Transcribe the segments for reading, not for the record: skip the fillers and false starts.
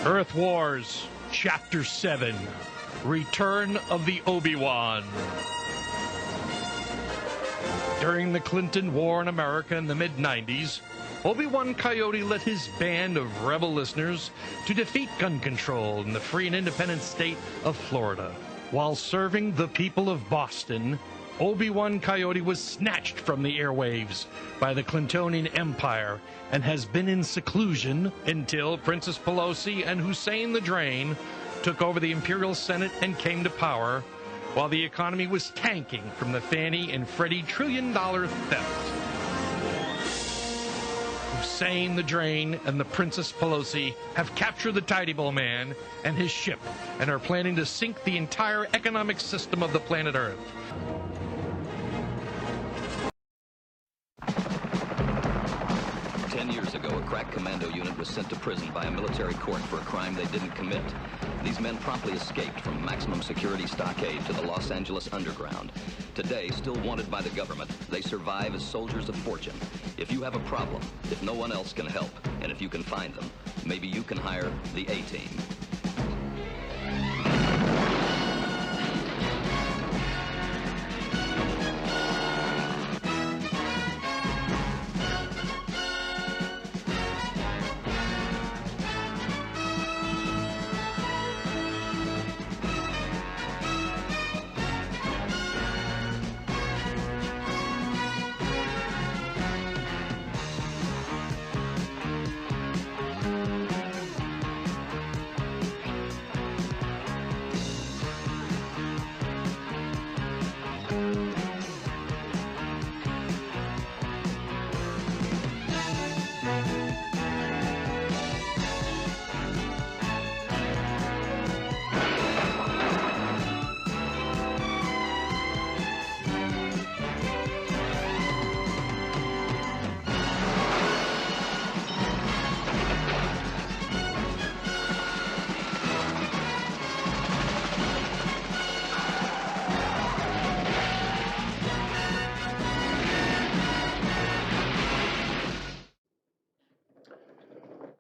Earth Wars, Chapter 7, Return of the Obi-Wan. During the Clinton War in America in the mid-90s, Obi-Wan Coyote led his band of rebel listeners to defeat gun control in the free and independent state of Florida. While serving the people of Boston, Obi-Wan Coyote was snatched from the airwaves by the Clintonian Empire and has been in seclusion until Princess Pelosi and Hussein the Drain took over the Imperial Senate and came to power, while the economy was tanking from the Fannie and Freddie trillion-dollar theft. Hussein the Drain and the Princess Pelosi have captured the Tidy Bowl Man and his ship and are planning to sink the entire economic system of the planet Earth. A crack commando unit was sent to prison by a military court for a crime they didn't commit. These men promptly escaped from maximum security stockade to the Los Angeles underground. Today, still wanted by the government, they survive as soldiers of fortune. If you have a problem, if no one else can help, and if you can find them, maybe you can hire the A-Team.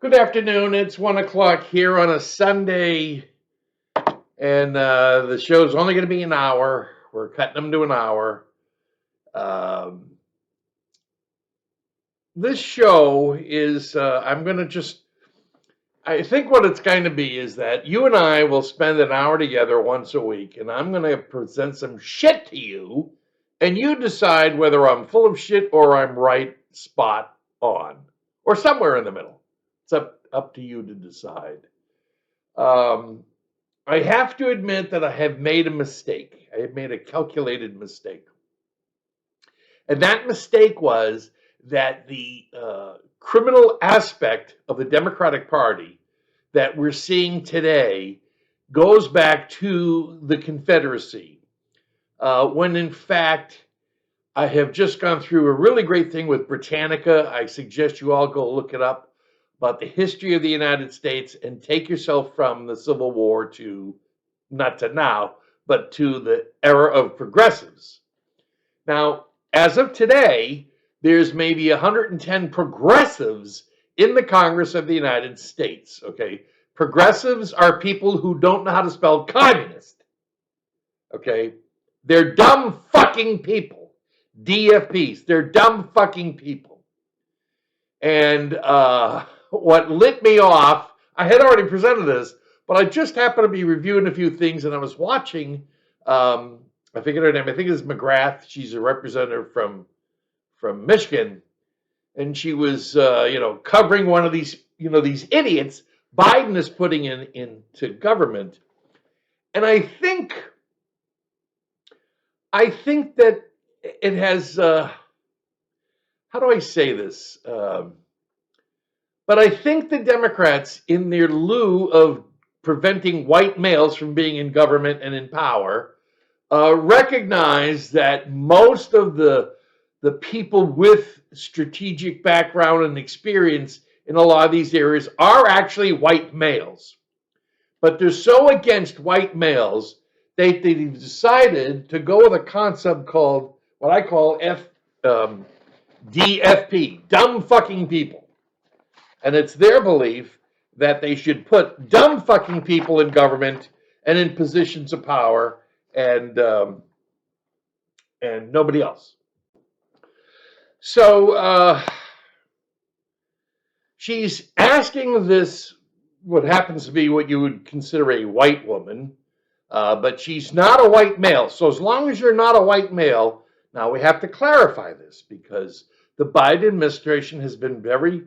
Good afternoon. It's 1 o'clock here on a Sunday, and the show's only going to be an hour. We're cutting them to an hour. This show is, I think what it's going to be is that you and I will spend an hour together once a week, and I'm going to present some shit to you, and you decide whether I'm full of shit or I'm right spot on, or somewhere in the middle. It's up to you to decide. I have to admit that I have made a mistake. I have made a calculated mistake. And that mistake was that the criminal aspect of the Democratic Party that we're seeing today goes back to the Confederacy, when in fact I have just gone through a really great thing with Britannica. I suggest you all go look it up, about the history of the United States, and take yourself from the Civil War to, not to now, but to the era of progressives. Now, as of today, there's maybe 110 progressives in the Congress of the United States, okay? Progressives are people who don't know how to spell communist, okay? They're dumb fucking people. DFPs, they're dumb fucking people. And, what lit me off, I had already presented this, but I just happened to be reviewing a few things, and I was watching, I forget her name, I think it's McGrath. She's a representative from Michigan, and she was, covering one of these, these idiots Biden is putting into government. And I think that it has, how do I say this? But I think the Democrats, in their lieu of preventing white males from being in government and in power, recognize that most of the people with strategic background and experience in a lot of these areas are actually white males. But they're so against white males, they've decided to go with a concept called, what I call DFP, dumb fucking people. And it's their belief that they should put dumb fucking people in government and in positions of power and nobody else. So she's asking this, what happens to be what you would consider a white woman, but she's not a white male. So as long as you're not a white male, now we have to clarify this because the Biden administration has been very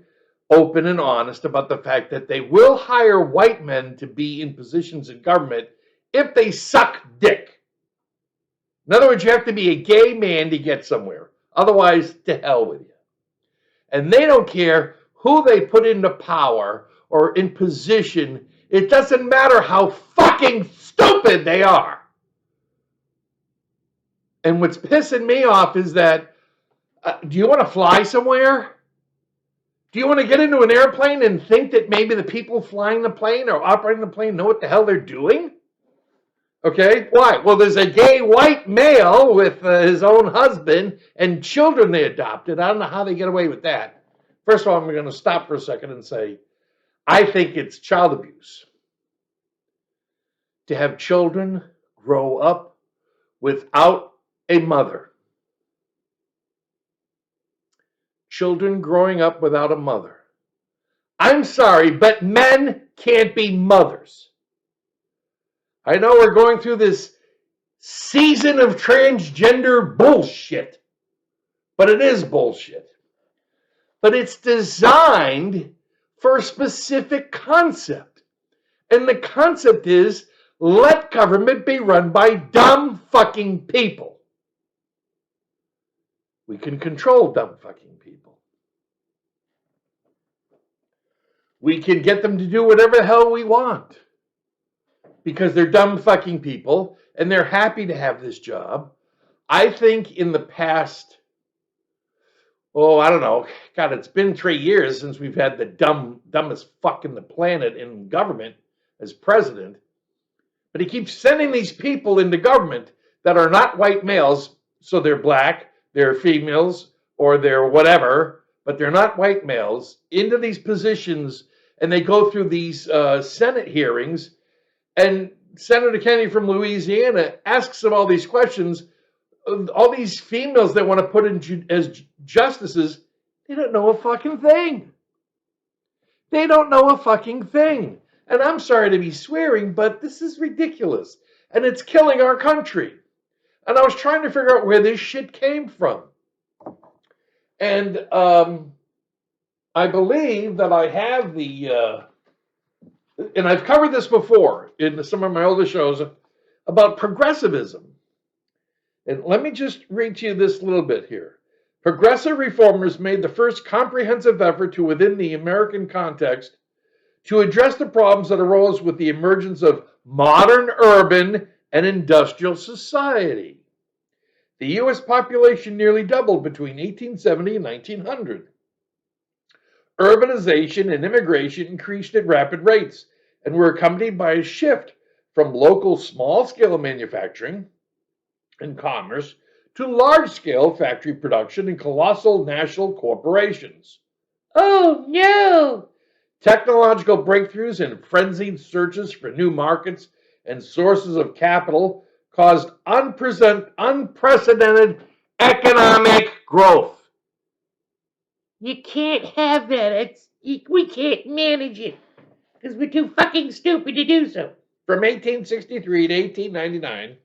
open and honest about the fact that they will hire white men to be in positions in government if they suck dick. In other words, you have to be a gay man to get somewhere. Otherwise, to hell with you. And they don't care who they put into power or in position. It doesn't matter how fucking stupid they are. And what's pissing me off is that, do you want to fly somewhere? Do you want to get into an airplane and think that maybe the people flying the plane or operating the plane know what the hell they're doing? Okay, why? Well, there's a gay white male with his own husband and children they adopted. I don't know how they get away with that. First of all, I'm going to stop for a second and say, I think it's child abuse to have children grow up without a mother. Children growing up without a mother. I'm sorry, but men can't be mothers. I know we're going through this season of transgender bullshit, but it is bullshit. But it's designed for a specific concept. And the concept is, let government be run by dumb fucking people. We can control dumb fucking people. We can get them to do whatever the hell we want. Because they're dumb fucking people and they're happy to have this job. I think in the past, I don't know. God, it's been 3 years since we've had the dumbest fuck in the planet in government as president. But he keeps sending these people into government that are not white males. So they're black, they're females, or they're whatever, but they're not white males into these positions. And they go through these Senate hearings. And Senator Kennedy from Louisiana asks them all these questions. All these females that want to put in as justices, they don't know a fucking thing. They don't know a fucking thing. And I'm sorry to be swearing, but this is ridiculous. And it's killing our country. And I was trying to figure out where this shit came from. And I believe that I have the... and I've covered this before in some of my older shows about progressivism. And let me just read to you this little bit here. Progressive reformers made the first comprehensive effort to, within the American context, to address the problems that arose with the emergence of modern urban and industrial society. The U.S. population nearly doubled between 1870 and 1900. Urbanization and immigration increased at rapid rates and were accompanied by a shift from local small-scale manufacturing and commerce to large-scale factory production and colossal national corporations. Oh no! Technological breakthroughs and frenzied searches for new markets and sources of capital caused unprecedented economic growth. You can't have that. We can't manage it because we're too fucking stupid to do so. From 1863 to 1899,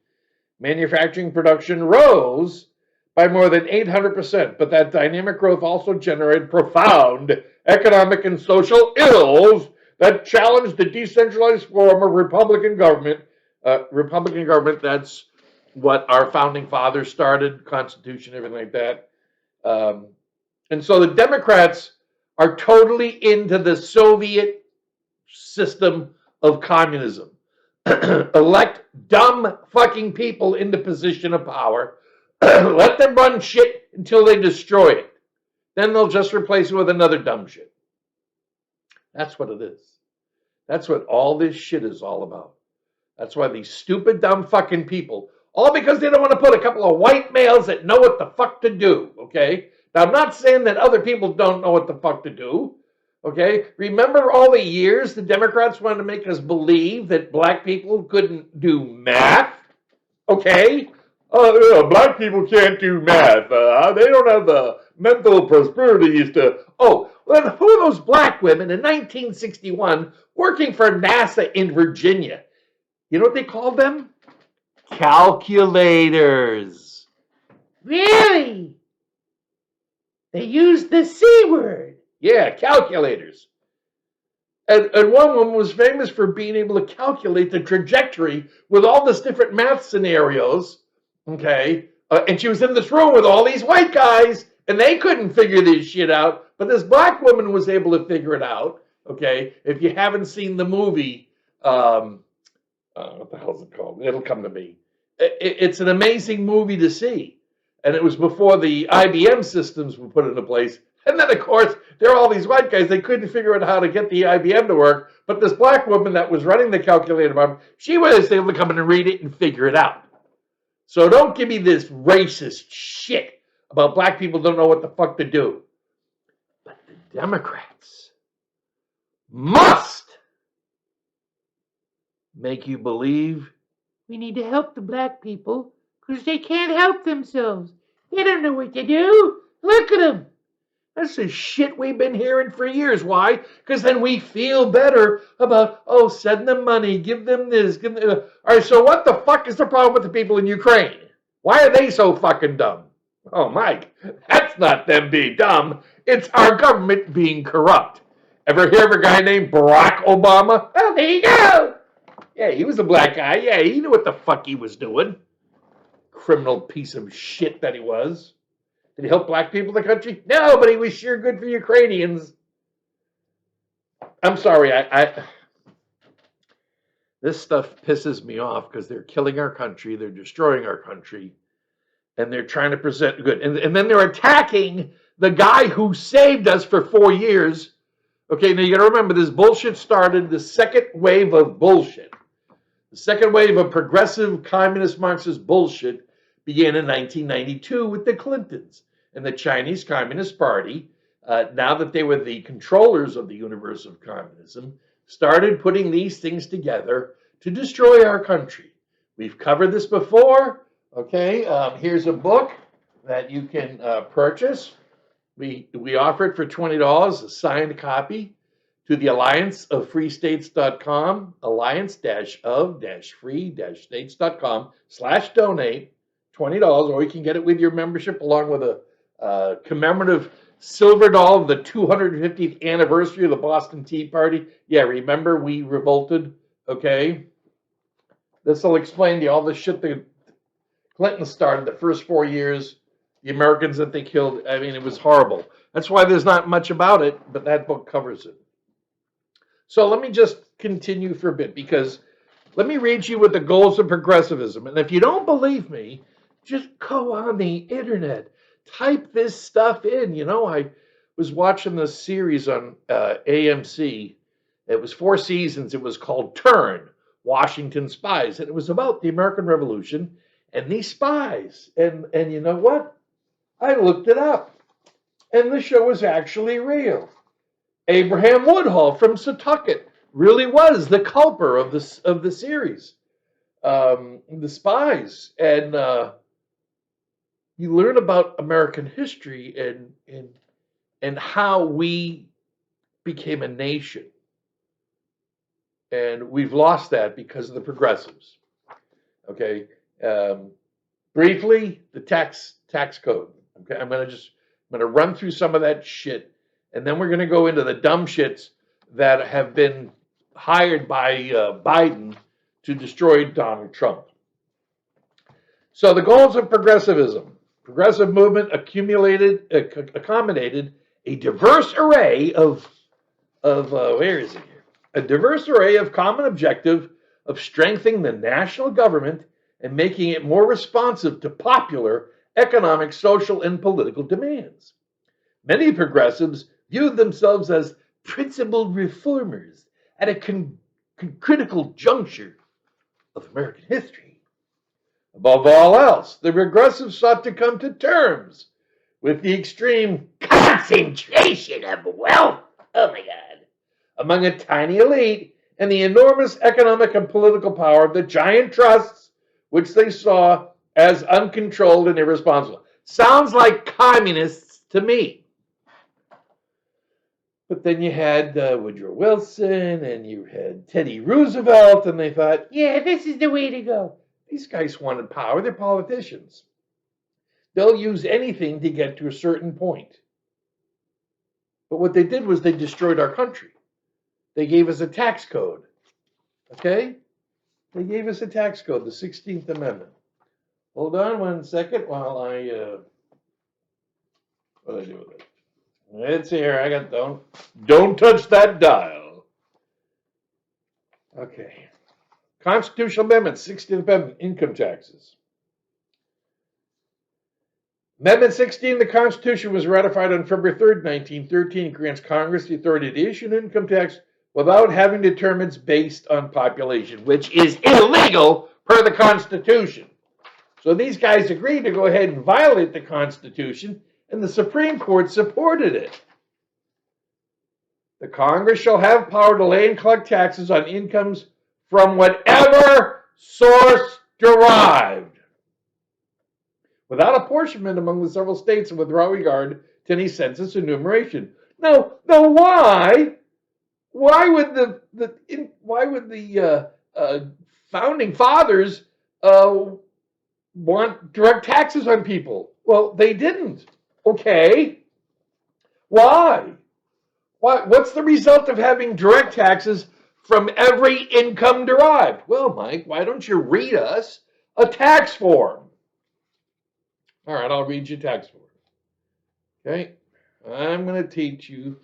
manufacturing production rose by more than 800%, but that dynamic growth also generated profound economic and social ills that challenged the decentralized form of Republican government. That's what our founding fathers started, Constitution, everything like that. And so the Democrats are totally into the Soviet system of communism. Elect dumb fucking people into position of power. Let them run shit until they destroy it. Then they'll just replace it with another dumb shit. That's what it is. That's what all this shit is all about. That's why these stupid dumb fucking people, all because they don't want to put a couple of white males that know what the fuck to do, okay? Now, I'm not saying that other people don't know what the fuck to do, Okay? Remember all the years the Democrats wanted to make us believe that black people couldn't do math? Okay? Oh, yeah, black people can't do math. They don't have the mental prosperity to. Oh, then who are those black women in 1961 working for NASA in Virginia? You know what they called them? Calculators. Really? They used the C word. Yeah, calculators. And one woman was famous for being able to calculate the trajectory with all this different math scenarios. Okay. And she was in this room with all these white guys, and they couldn't figure this shit out. But this black woman was able to figure it out. Okay. If you haven't seen the movie, what the hell is it called? It'll come to me. It's an amazing movie to see. And it was before the IBM systems were put into place. And then, of course, there are all these white guys. They couldn't figure out how to get the IBM to work. But this black woman that was running the calculator, she was able to come in and read it and figure it out. So don't give me this racist shit about black people don't know what the fuck to do. But the Democrats must make you believe we need to help the black people because they can't help themselves. They don't know what to do. Look at them. That's the shit we've been hearing for years. Why? Because then we feel better about, send them money, give them this, give them. All right, so what the fuck is the problem with the people in Ukraine? Why are they so fucking dumb? Oh, Mike, that's not them being dumb. It's our government being corrupt. Ever hear of a guy named Barack Obama? Oh, there you go. Yeah, he was a black guy. Yeah, he knew what the fuck he was doing. Criminal piece of shit that he was. Did he help black people in the country? No, but he was sure good for Ukrainians. I'm sorry, this stuff pisses me off because they're killing our country, they're destroying our country, and they're trying to present good. And then they're attacking the guy who saved us for 4 years. Okay, now you got to remember, this bullshit started the second wave of bullshit. The second wave of progressive communist Marxist bullshit began in 1992 with the Clintons and the Chinese Communist Party, now that they were the controllers of the universe of communism, started putting these things together to destroy our country. We've covered this before. Okay, here's a book that you can purchase. We offer it for $20, a signed copy, to the allianceoffreestates.com, alliance-of-free-states.com/donate, $20, or you can get it with your membership along with a commemorative silver doll of the 250th anniversary of the Boston Tea Party. Yeah, remember we revolted, okay? This will explain to you all the shit the Clintons started the first 4 years, the Americans that they killed. I mean, it was horrible. That's why there's not much about it, but that book covers it. So let me just continue for a bit, because let me read you what the goals of progressivism. And if you don't believe me, just go on the internet. Type this stuff in. You know, I was watching this series on AMC. It was 4 seasons. It was called Turn, Washington Spies. And it was about the American Revolution and these spies. And you know what? I looked it up. And the show was actually real. Abraham Woodhull from Setauket really was the culprit of the series, the spies, and you learn about American history and how we became a nation, and we've lost that because of the progressives. Okay, briefly, the tax code. Okay, I'm gonna run through some of that shit. And then we're going to go into the dumb shits that have been hired by Biden to destroy Donald Trump. So the goals of progressivism. Progressive movement accommodated a diverse array of where is it here? A diverse array of common objective of strengthening the national government and making it more responsive to popular economic, social, and political demands. Many progressives viewed themselves as principled reformers at a critical juncture of American history. Above all else, the progressives sought to come to terms with the extreme concentration of wealth Oh my God. Among a tiny elite and the enormous economic and political power of the giant trusts, which they saw as uncontrolled and irresponsible. Sounds like communists to me. But then you had Woodrow Wilson and you had Teddy Roosevelt, and they thought, yeah, this is the way to go. These guys wanted power. They're politicians. They'll use anything to get to a certain point. But what they did was they destroyed our country. They gave us a tax code. Okay? They gave us a tax code, the 16th Amendment. Hold on one second while I, what do I do with it? It's here. I got, don't touch that dial. Okay. Constitutional Amendment, 16th Amendment, income taxes. Amendment 16 of the Constitution was ratified on February 3rd, 1913. It grants Congress the authority to issue an income tax without having determined based on population, which is illegal per the Constitution. So these guys agreed to go ahead and violate the Constitution, and the Supreme Court supported it. The Congress shall have power to lay and collect taxes on incomes from whatever source derived, without apportionment among the several states and without regard to any census enumeration. Now why? Why would the founding fathers want direct taxes on people? Well, they didn't. Okay. Why? What's the result of having direct taxes from every income derived? Well, Mike, why don't you read us a tax form? All right, I'll read you tax form. Okay, I'm going to teach you.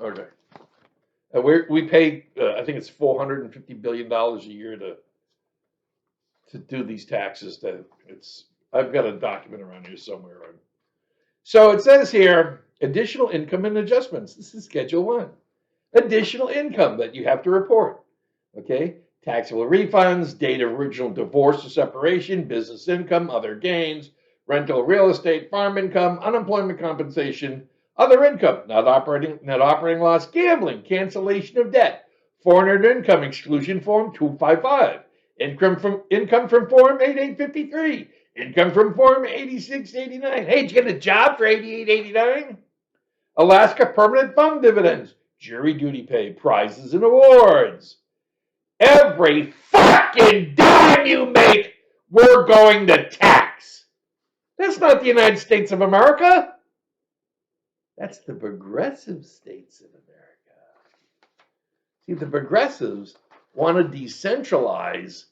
Okay, we pay. I think it's $450 billion a year to do these taxes. I've got a document around here somewhere. So it says here, additional income and adjustments. This is Schedule 1. Additional income that you have to report. Okay. Taxable refunds, date of original divorce or separation, business income, other gains, rental real estate, farm income, unemployment compensation, other income, net operating loss, gambling, cancellation of debt, foreign earned income exclusion form 255, income from form 8853, income from form 8689. Hey, did you get a job for 8889? Alaska permanent fund dividends, jury duty pay, prizes and awards. Every fucking dime you make, we're going to tax. That's not the United States of America. That's the progressive states of America. See, the progressives want to decentralize.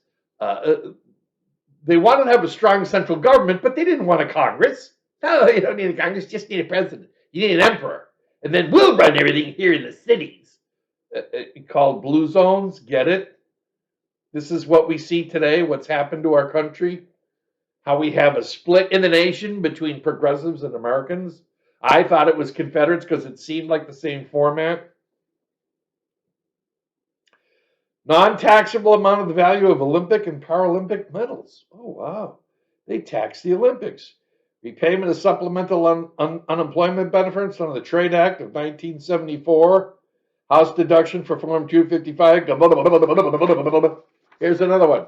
They wanted to have a strong central government, but they didn't want a Congress. No, you don't need a Congress, just need a president. You need an emperor. And then we'll run everything here in the cities. Called blue zones, get it? This is what we see today, what's happened to our country, how we have a split in the nation between progressives and Americans. I thought it was Confederates because it seemed like the same format. Non-taxable amount of the value of Olympic and Paralympic medals. Oh, wow. They tax the Olympics. Repayment of supplemental unemployment benefits under the Trade Act of 1974. House deduction for Form 255. Here's another one.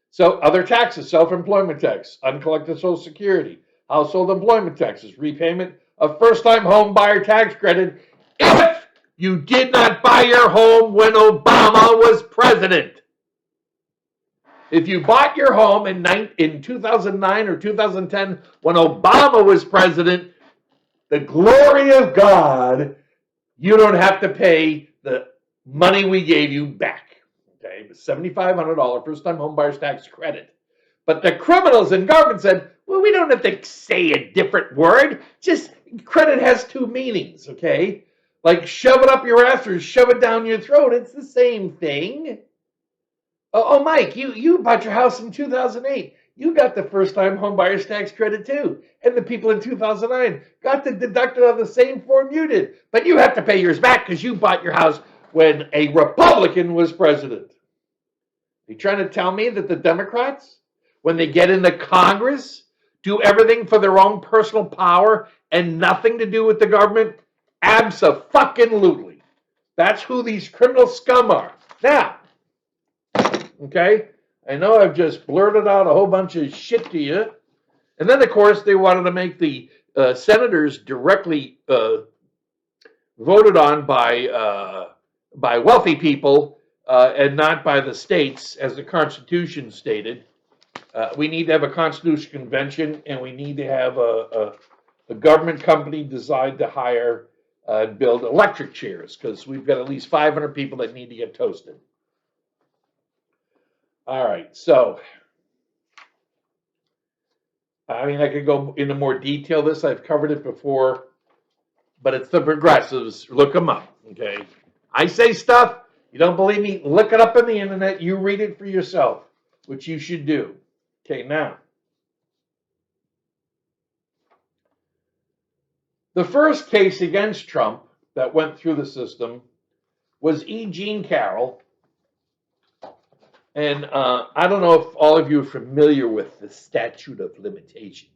So other taxes, self-employment tax, uncollected Social Security, household employment taxes, repayment of first-time home buyer tax credit if you did not buy your home when Obama was president. If you bought your home in 2009 or 2010 when Obama was president, the glory of God, you don't have to pay the money we gave you back. Okay, it was $7,500 first-time home buyer's tax credit. But the criminals in government said, well, we don't have to say a different word. Just credit has two meanings, okay? Like shove it up your ass or shove it down your throat. It's the same thing. Oh, Mike, you bought your house in 2008. You got the first-time home buyer's tax credit too. And the people in 2009 got the deducted on the same form you did. But you have to pay yours back because you bought your house when a Republican was president. Are you trying to tell me that the Democrats, when they get into Congress, do everything for their own personal power and nothing to do with the government? Abso-fucking-lutely. That's who these criminal scum are. Now, okay, I know I've just blurted out a whole bunch of shit to you. And then, of course, they wanted to make the senators directly voted on by wealthy people and not by the states, as the Constitution stated. We need to have a Constitution Convention, and we need to have a government company designed to hire and build electric chairs, because we've got at least 500 people that need to get toasted. All right, so I mean, I could go into more detail this. I've covered it before, but it's the progressives. Look them up, okay? I say stuff. You don't believe me? Look it up on the internet. You read it for yourself, which you should do. Okay, now. The first case against Trump that went through the system was E. Jean Carroll. And I don't know if all of you are familiar with the statute of limitations,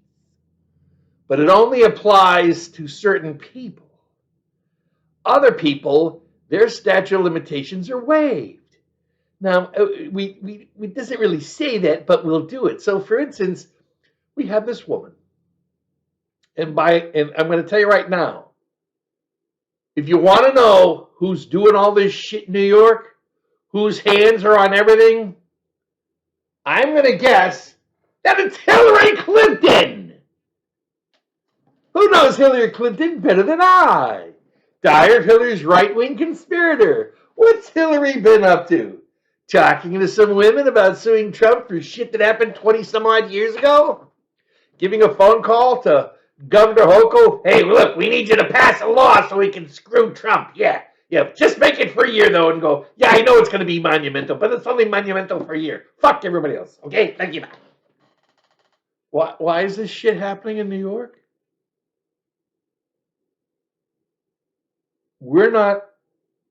but it only applies to certain people. Other people, their statute of limitations are waived. Now, we doesn't really say that, but we'll do it. So, for instance, we have this woman. And I'm going to tell you right now, if you want to know who's doing all this shit in New York, whose hands are on everything, I'm going to guess that it's Hillary Clinton. Who knows Hillary Clinton better than I? Dyer, Hillary's right-wing conspirator. What's Hillary been up to? Talking to some women about suing Trump for shit that happened 20-some-odd years ago? Giving a phone call to Governor Hochul? Hey, look, we need you to pass a law so we can screw Trump. Yeah, just make it for a year, though, and go, yeah, I know it's going to be monumental, but it's only monumental for a year. Fuck everybody else, okay? Thank you. Why is this shit happening in New York? We're not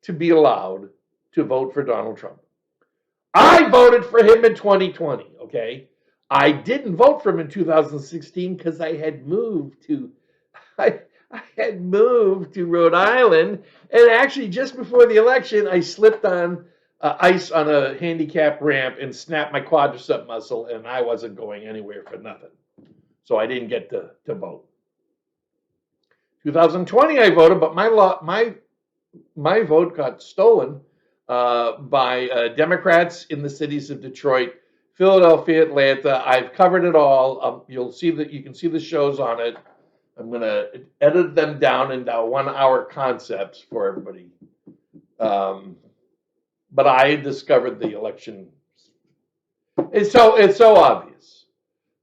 to be allowed to vote for Donald Trump. I voted for him in 2020, okay? I didn't vote for him in 2016 because I had moved to Rhode Island, and actually just before the election, I slipped on ice on a handicap ramp and snapped my quadricep muscle, and I wasn't going anywhere for nothing. So I didn't get to vote. 2020 I voted, but my vote got stolen by Democrats in the cities of Detroit, Philadelphia, Atlanta. I've covered it all. You'll see that you can see the shows on it. I'm going to edit them down into 1-hour concepts for everybody. But I discovered the election. It's so obvious.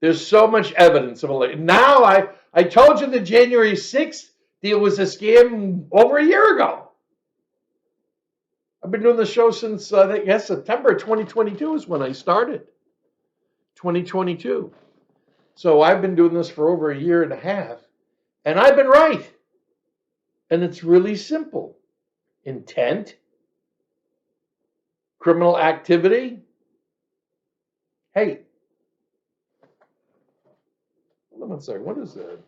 There's so much evidence of election. Now I told you the January 6th deal was a scam over a year ago. I've been doing the show since, I guess, September 2022 is when I started. 2022. So I've been doing this for over a year and a half, and I've been right. And it's really simple. Intent, criminal activity. Hey, hold on one second. What is that?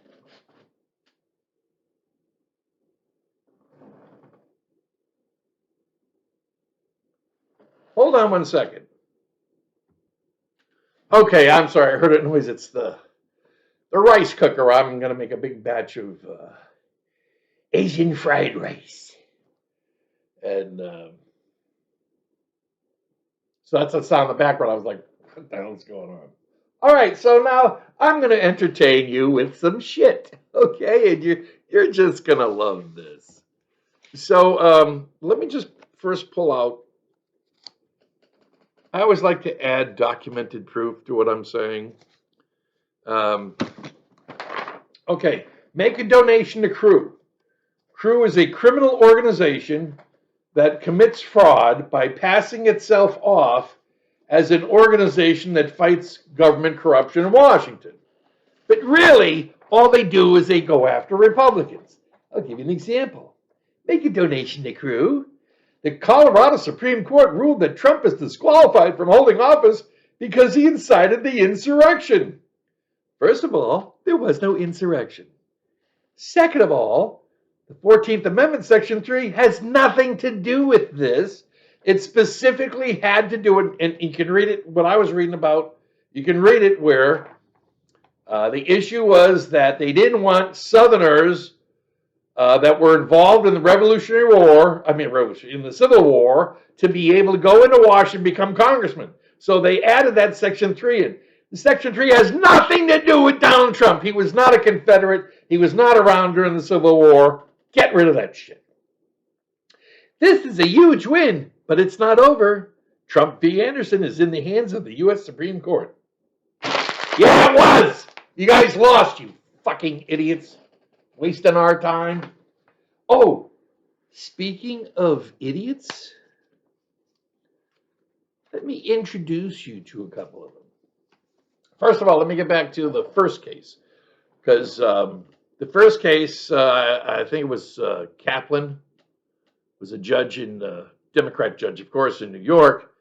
Hold on one second. Okay, I'm sorry. I heard a noise. It's the rice cooker. I'm going to make a big batch of Asian fried rice. And so that's the sound in the background. I was like, what the hell's going on? All right, so now I'm going to entertain you with some shit. Okay, and you're just going to love this. So let me just first pull out. I always like to add documented proof to what I'm saying. Okay, make a donation to Crew. Crew is a criminal organization that commits fraud by passing itself off as an organization that fights government corruption in Washington. But really, all they do is they go after Republicans. I'll give you an example. Make a donation to Crew. The Colorado Supreme Court ruled that Trump is disqualified from holding office because he incited the insurrection. First of all, there was no insurrection. Second of all, the 14th Amendment, Section 3, has nothing to do with this. It specifically had to do it, and you can read it, what I was reading about, you can read it where the issue was that they didn't want Southerners that were involved in the Revolutionary War, in the Civil War, to be able to go into Washington and become congressmen. So they added that Section 3 in. Section 3 has nothing to do with Donald Trump. He was not a Confederate. He was not around during the Civil War. Get rid of that shit. This is a huge win, but it's not over. Trump v. Anderson is in the hands of the U.S. Supreme Court. Yeah, it was. You guys lost, you fucking idiots. Wasting our time. Oh, speaking of idiots, let me introduce you to a couple of them. First of all, let me get back to the first case. Because the first case, I think it was Kaplan, was a judge Democrat judge, of course, in New York.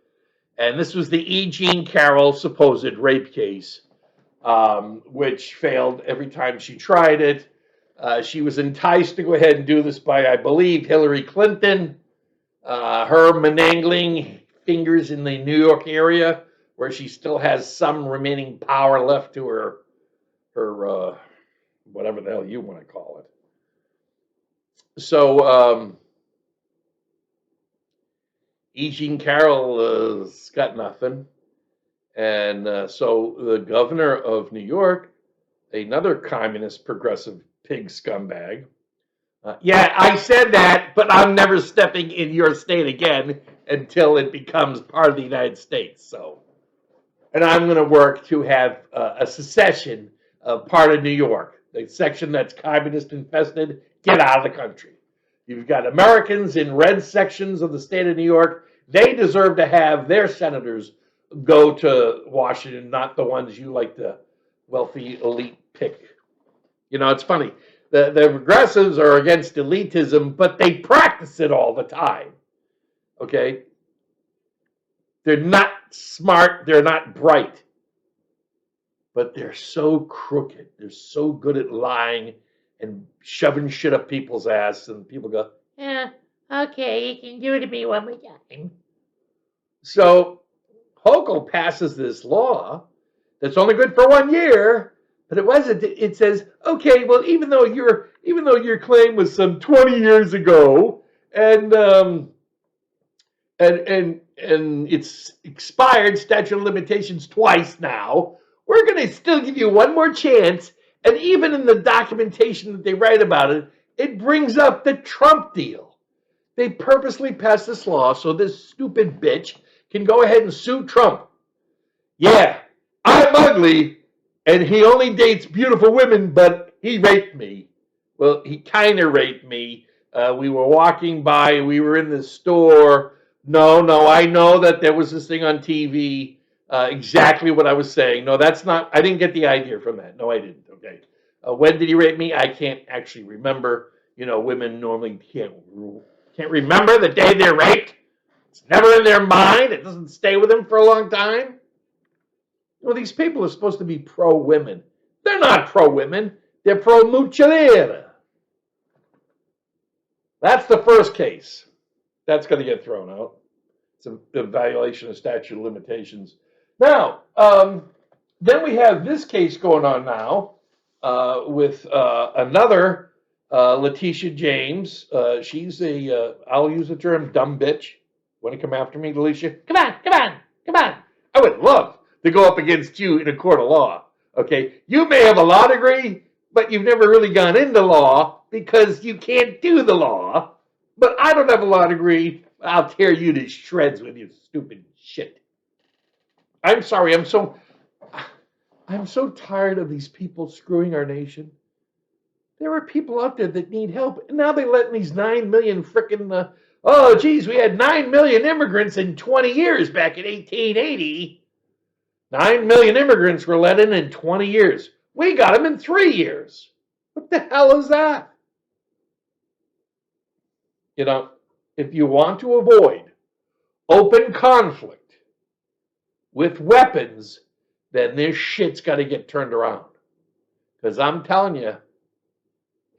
And this was the E. Jean Carroll supposed rape case, which failed every time she tried it. She was enticed to go ahead and do this by, I believe, Hillary Clinton. Her menangling fingers in the New York area, where she still has some remaining power left to her whatever the hell you want to call it. So, E. Jean Carroll has got nothing. And so the governor of New York, another communist progressive pig scumbag. Yeah, I said that, but I'm never stepping in your state again until it becomes part of the United States. So, and I'm going to work to have a secession of part of New York, the section that's communist infested. Get out of the country. You've got Americans in red sections of the state of New York. They deserve to have their senators go to Washington, not the ones you like the wealthy elite pick. You know, it's funny. The progressives are against elitism, but they practice it all the time. Okay? They're not smart. They're not bright. But they're so crooked. They're so good at lying and shoving shit up people's ass. And people go, yeah, okay, you can do it to me one more time. So Hochul passes this law that's only good for 1 year. But it says, okay, well, even though your claim was some 20 years ago, and it's expired statute of limitations twice now, we're going to still give you one more chance. And even in the documentation that they write about it, it brings up the Trump deal. They purposely passed this law so this stupid bitch can go ahead and sue Trump. Yeah, I'm ugly. And he only dates beautiful women, but he raped me. Well, he kind of raped me. We were walking by. We were in the store. No, I know that there was this thing on TV. Exactly what I was saying. No, that's not. I didn't get the idea from that. No, I didn't. Okay. When did he rape me? I can't actually remember. You know, women normally can't remember the day they're raped. It's never in their mind. It doesn't stay with them for a long time. Well, these people are supposed to be pro-women. They're not pro-women. They're pro-mucciolera. That's the first case. That's going to get thrown out. It's a violation of statute of limitations. Now, then we have this case going on now with another Letitia James. She's I'll use the term dumb bitch. Want to come after me, Letitia? Come on. I would love to go up against you in a court of law. Okay, you may have a law degree, but you've never really gone into law because you can't do the law. But I don't have a law degree. I'll tear you to shreds with your stupid shit. I'm sorry. I'm so tired of these people screwing our nation. There are people out there that need help, and now they're letting these 9 million frickin' oh, geez, we had 9 million immigrants in 20 years back in 1880. 9 million immigrants were let in 20 years. We got them in 3 years. What the hell is that? You know, if you want to avoid open conflict with weapons, then this shit's got to get turned around. Because I'm telling you,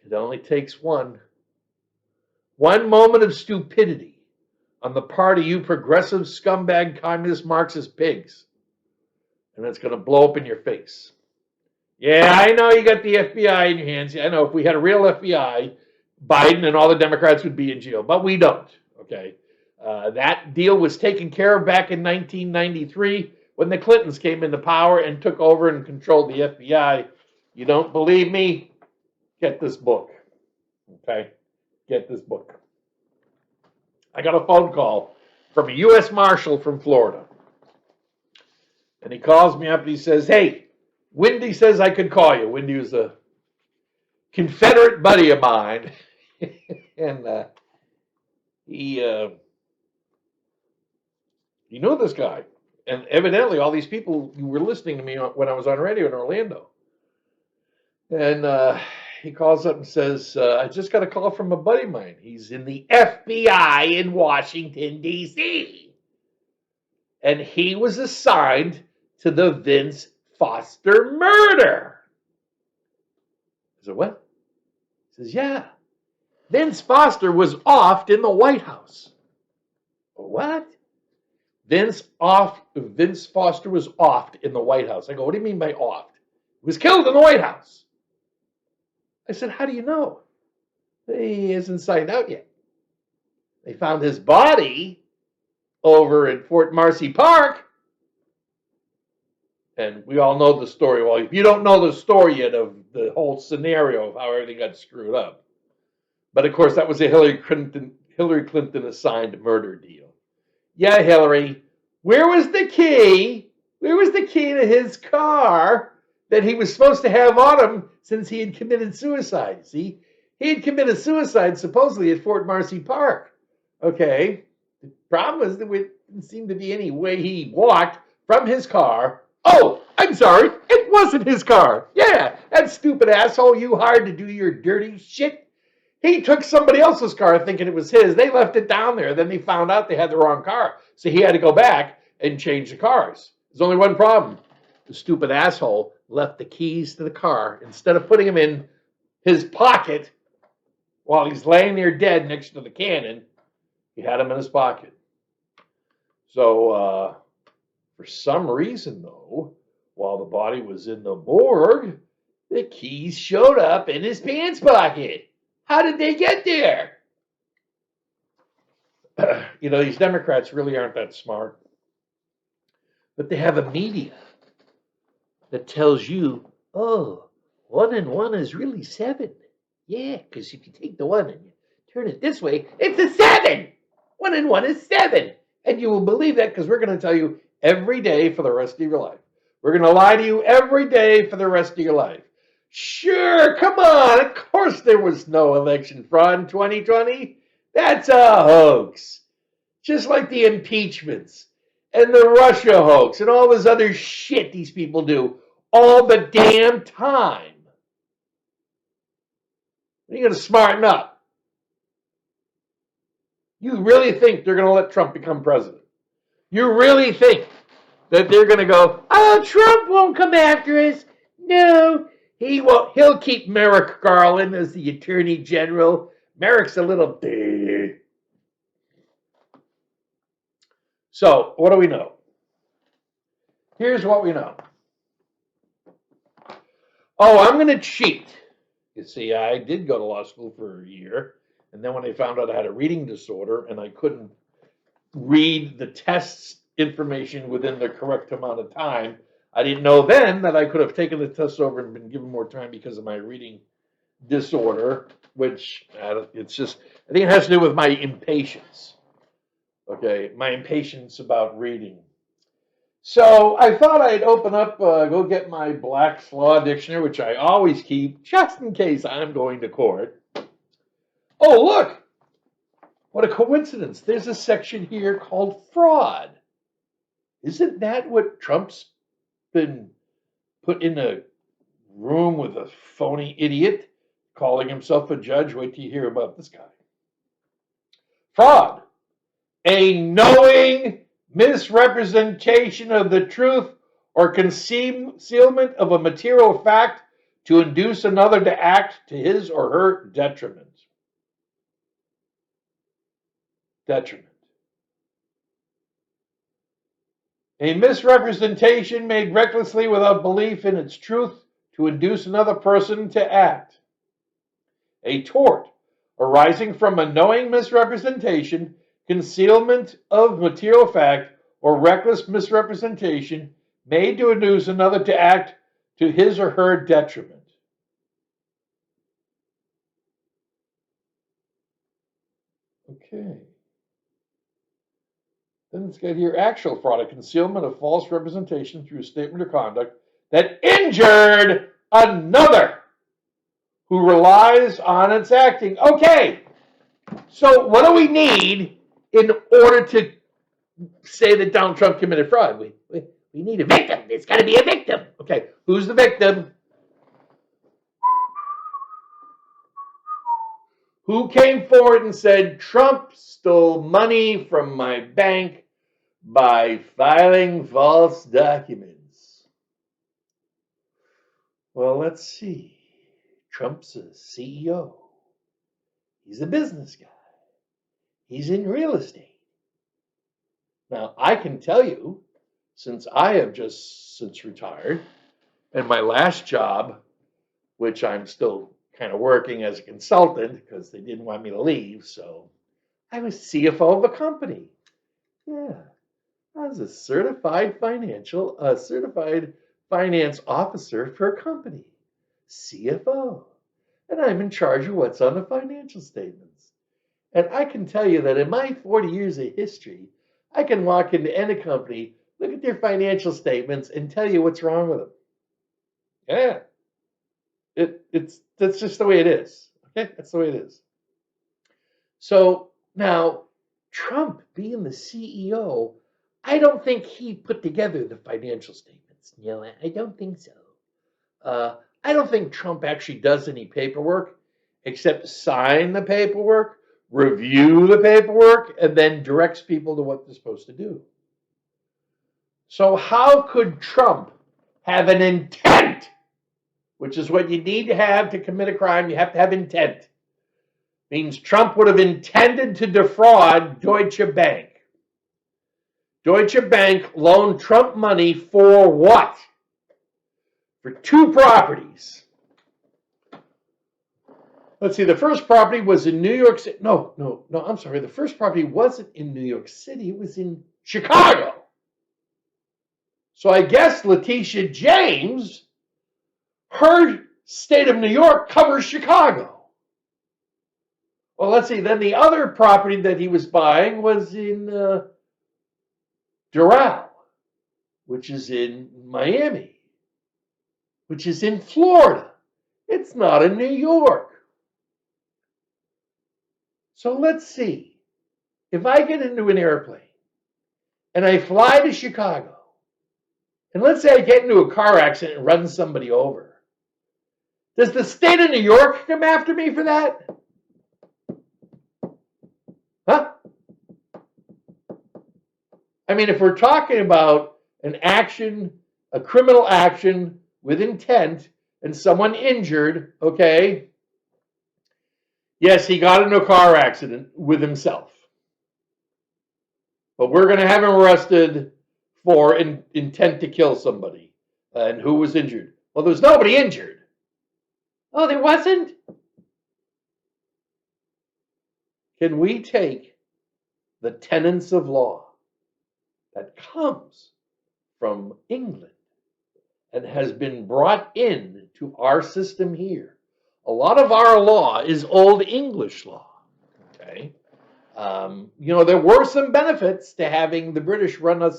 it only takes one moment of stupidity on the part of you progressive scumbag communist Marxist pigs, and it's going to blow up in your face. Yeah, I know you got the FBI in your hands. I know if we had a real FBI, Biden and all the Democrats would be in jail, but we don't. Okay, that deal was taken care of back in 1993 when the Clintons came into power and took over and controlled the FBI. You don't believe me? Get this book. Okay, get this book. I got a phone call from a U.S. Marshal from Florida, and he calls me up and he says, "Hey, Wendy says I could call you." Wendy was a Confederate buddy of mine, and he knew this guy, and evidently all these people were listening to me when I was on radio in Orlando. And he calls up and says, "I just got a call from a buddy of mine. He's in the FBI in Washington D.C. and he was assigned to the Vince Foster murder." I said, "What?" He says, "Yeah, Vince Foster was offed in the White House." "What?" Vince Foster was offed in the White House. I go, "What do you mean by offed?" "He was killed in the White House." I said, "How do you know?" "He hasn't signed out yet. They found his body over at Fort Marcy Park." And we all know the story. Well, if you don't know the story yet of the whole scenario of how everything got screwed up. But of course, that was a Hillary Clinton assigned murder deal. Yeah, Hillary, where was the key? Where was the key to his car that he was supposed to have on him since he had committed suicide? See, he had committed suicide supposedly at Fort Marcy Park. Okay, the problem is that there didn't seem to be any way he walked from his car. Oh, I'm sorry, it wasn't his car. Yeah, that stupid asshole you hired to do your dirty shit. He took somebody else's car thinking it was his. They left it down there. Then they found out they had the wrong car. So he had to go back and change the cars. There's only one problem. The stupid asshole left the keys to the car. Instead of putting them in his pocket while he's laying there dead next to the cannon, he had them in his pocket. So, for some reason, though, while the body was in the morgue, the keys showed up in his pants pocket. How did they get there? You know, these Democrats really aren't that smart. But they have a media that tells you, oh, 1 and 1 is really 7. Yeah, because if you take the 1 and you turn it this way, it's a 7. 1 and 1 is 7. And you will believe that because we're going to tell you every day for the rest of your life. We're going to lie to you every day for the rest of your life. Sure, come on. Of course there was no election fraud in 2020. That's a hoax. Just like the impeachments and the Russia hoax and all this other shit these people do all the damn time. You're going to smarten up. You really think they're going to let Trump become president? You really think that they're going to go, oh, Trump won't come after us? No, he won't. He'll keep Merrick Garland as the attorney general. Merrick's a little... So, what do we know? Here's what we know. Oh, I'm going to cheat. You see, I did go to law school for a year, and then when I found out I had a reading disorder and I couldn't read the test's information within the correct amount of time, I didn't know then that I could have taken the test over and been given more time because of my reading disorder, which it's just, I think it has to do with my impatience. Okay, my impatience about reading. So I thought I'd open up, go get my Black's Law Dictionary, which I always keep just in case I'm going to court. Oh, look, what a coincidence. There's a section here called fraud. Isn't that what Trump's been put in a room with a phony idiot calling himself a judge? Wait till you hear about this guy. Fraud. A knowing misrepresentation of the truth or concealment of a material fact to induce another to act to his or her detriment. Detriment. A misrepresentation made recklessly without belief in its truth to induce another person to act. A tort arising from a knowing misrepresentation, concealment of material fact, or reckless misrepresentation made to induce another to act to his or her detriment. Okay. Then it's got here actual fraud, a concealment of false representation through statement or conduct that injured another who relies on its acting. Okay, so what do we need in order to say that Donald Trump committed fraud? We need a victim. It's got to be a victim. Okay, who's the victim? Who came forward and said Trump stole money from my bank by filing false documents? Well, let's see. Trump's a CEO. He's a business guy. He's in real estate. Now, I can tell you, since I have just since retired, and my last job, which I'm still kind of working as a consultant because they didn't want me to leave, so I was CFO of a company. Yeah, I was a certified finance officer for a company, CFO, and I'm in charge of what's on the financial statements. And I can tell you that in my 40 years of history, I can walk into any company, look at their financial statements, and tell you what's wrong with them. Yeah. That's just the way it is. Okay, that's the way it is. So now, Trump being the CEO, I don't think he put together the financial statements. No, I don't think so. I don't think Trump actually does any paperwork except sign the paperwork, review the paperwork, and then directs people to what they're supposed to do. So how could Trump have an intent, which is what you need to have to commit a crime? You have to have intent. Means Trump would have intended to defraud Deutsche Bank. Deutsche Bank loaned Trump money for what? For 2 properties. Let's see, the first property was in New York City. No, I'm sorry. The first property wasn't in New York City. It was in Chicago. So I guess Letitia James, her state of New York covers Chicago. Well, let's see. Then the other property that he was buying was in Doral, which is in Miami, which is in Florida. It's not in New York. So let's see. If I get into an airplane and I fly to Chicago, and let's say I get into a car accident and run somebody over, does the state of New York come after me for that? Huh? I mean, if we're talking about an action, a criminal action with intent, and someone injured, okay, yes, he got into a car accident with himself. But we're going to have him arrested for intent to kill somebody. And who was injured? Well, there was nobody injured. Oh, there wasn't? Can we take the tenets of law that comes from England and has been brought in to our system here? A lot of our law is Old English law. Okay, there were some benefits to having the British run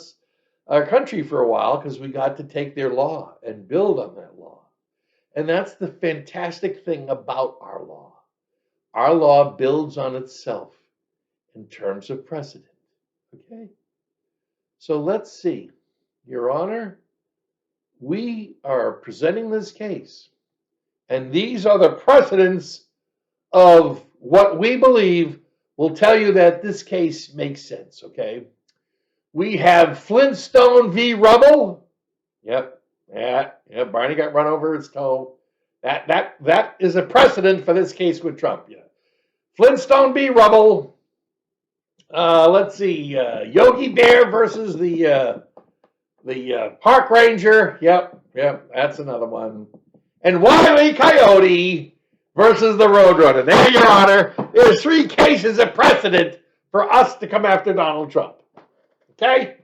our country for a while because we got to take their law and build on that law. And that's the fantastic thing about our law. Our law builds on itself in terms of precedent. Okay? So let's see. Your Honor, we are presenting this case, and these are the precedents of what we believe will tell you that this case makes sense, okay? We have Flintstone v. Rubble. Yep, Barney got run over his toe. That is a precedent for this case with Trump. Yeah. Flintstone v. Rubble. Let's see. Yogi Bear versus the park ranger. Yep, that's another one. And Wiley Coyote versus the Roadrunner. There, Your Honor. There's 3 cases of precedent for us to come after Donald Trump. Okay?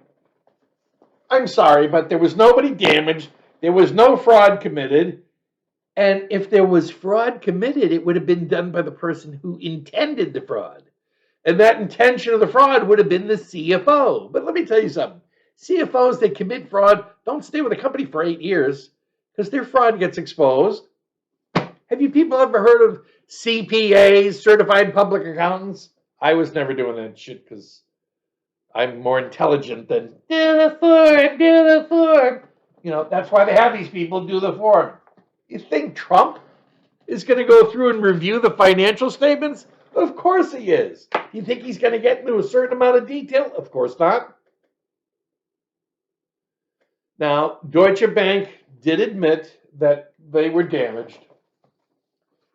I'm sorry, but there was nobody damaged. There was no fraud committed. And if there was fraud committed, it would have been done by the person who intended the fraud. And that intention of the fraud would have been the CFO. But let me tell you something. CFOs that commit fraud don't stay with a company for 8 years because their fraud gets exposed. Have you people ever heard of CPAs, certified public accountants? I was never doing that shit because I'm more intelligent than do the form. You know, that's why they have these people do the form. You think Trump is going to go through and review the financial statements? Of course he is. You think he's going to get into a certain amount of detail? Of course not. Now, Deutsche Bank did admit that they were damaged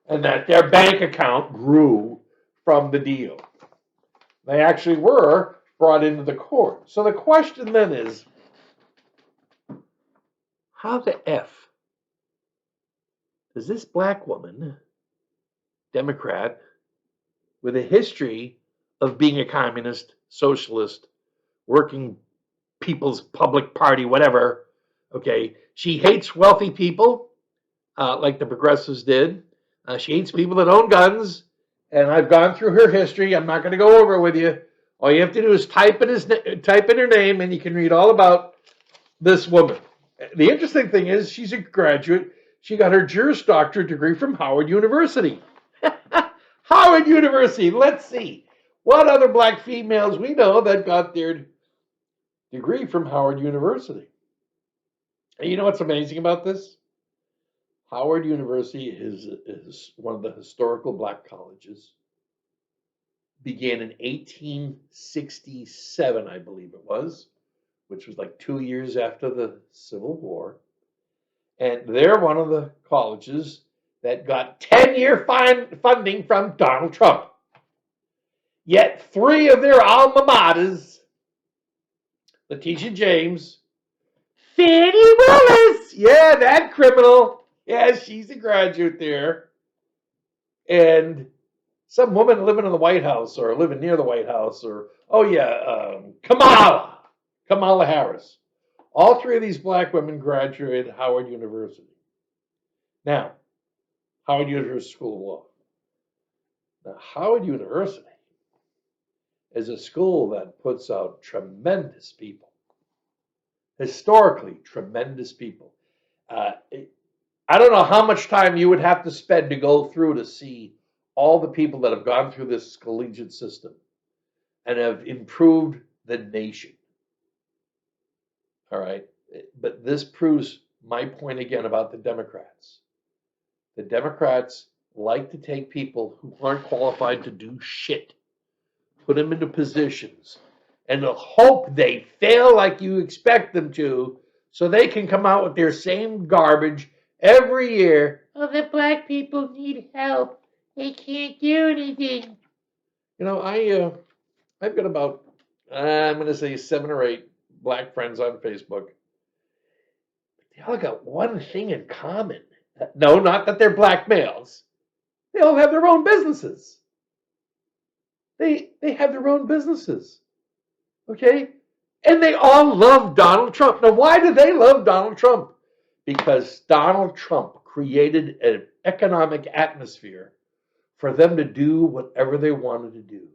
and that their bank account grew from the deal. They actually were brought into the court. So the question then is, how the F does this black woman, Democrat, with a history of being a communist, socialist, working People's Public Party, whatever, okay, she hates wealthy people, like the progressives did. She hates people that own guns, and I've gone through her history. I'm not going to go over it with you. All you have to do is type in her name, and you can read all about this woman. The interesting thing is she's a graduate. She got her Juris Doctorate degree from Howard University. Howard University. Let's see. What other black females we know that got their degree from Howard University? And you know what's amazing about this? Howard University is one of the historical black colleges. Began in 1867, I believe it was, which was like 2 years after the Civil War. And they're one of the colleges that got 10-year funding from Donald Trump. Yet 3 of their alma maters, Letitia James, Fannie Willis, yeah, that criminal, yeah, she's a graduate there, and some woman living in the White House or living near the White House, or, Kamala Harris. All 3 of these black women graduated Howard University. Now, Howard University School of Law. Now, Howard University is a school that puts out tremendous people. Historically, tremendous people. I don't know how much time you would have to spend to go through to see all the people that have gone through this collegiate system and have improved the nation. All right. But this proves my point again about the Democrats. The Democrats like to take people who aren't qualified to do shit, put them into positions, and hope they fail like you expect them to, so they can come out with their same garbage every year. Oh, the black people need help. They can't do anything. You know, I've got about, I'm going to say 7 or 8 black friends on Facebook. They all got one thing in common. No, not that they're black males. They all have their own businesses. They have their own businesses. Okay? And they all love Donald Trump. Now, why do they love Donald Trump? Because Donald Trump created an economic atmosphere for them to do whatever they wanted to do.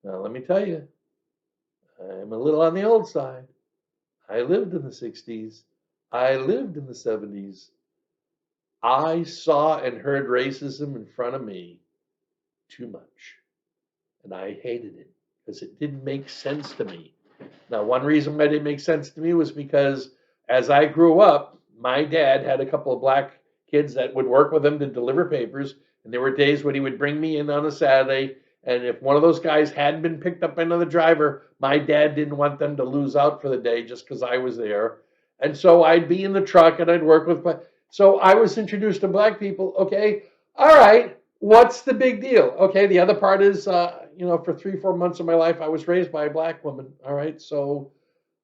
Now, let me tell you, I'm a little on the old side. I lived in the 60s. I lived in the 70s. I saw and heard racism in front of me too much. And I hated it because it didn't make sense to me. Now, one reason why it didn't make sense to me was because as I grew up, my dad had a couple of black kids that would work with him to deliver papers. And there were days when he would bring me in on a Saturday. And if one of those guys hadn't been picked up by another driver, my dad didn't want them to lose out for the day just because I was there. And so I'd be in the truck and I'd work with So I was introduced to black people. Okay, all right, what's the big deal? Okay, the other part is, for 3, 4 months of my life, I was raised by a black woman. All right, so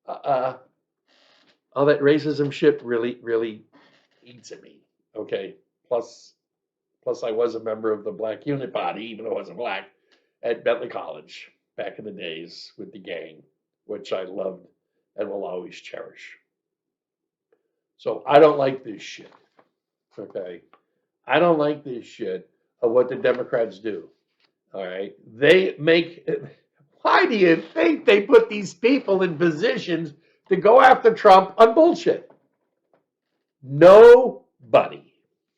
all that racism shit really, really eats at me. Okay, plus I was a member of the Black Unit Body, even though I wasn't black, at Bentley College back in the days with the gang, which I loved and will always cherish. So I don't like this shit. Okay, I don't like this shit of what the Democrats do. All right, they make. Why do you think they put these people in positions to go after Trump on bullshit? Nobody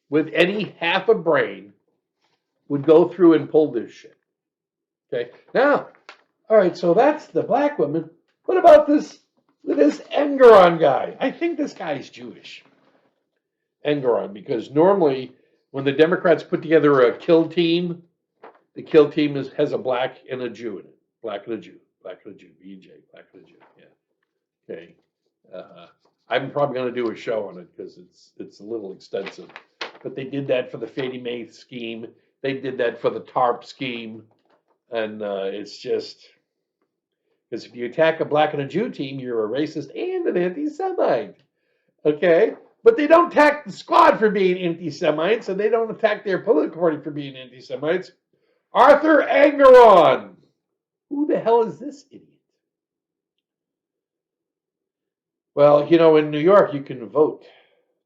with any half a brain would go through and pull this shit. Okay, now, all right, so that's the black woman. What about this Engeron guy? I think this guy's Jewish. Engeron, because normally when the Democrats put together a kill team, the kill team has a black and a Jew in it. Black and a Jew. Black and a Jew. BJ. Black and a Jew. Yeah. Okay. I'm probably going to do a show on it because it's a little extensive. But they did that for the Fannie Mae scheme. They did that for the TARP scheme. And it's just, because if you attack a black and a Jew team, you're a racist and an anti-Semite. Okay? But they don't attack the squad for being anti-Semites, and they don't attack their political party for being anti-Semites. Arthur Engeron. Who the hell is this idiot? Well, in New York, you can vote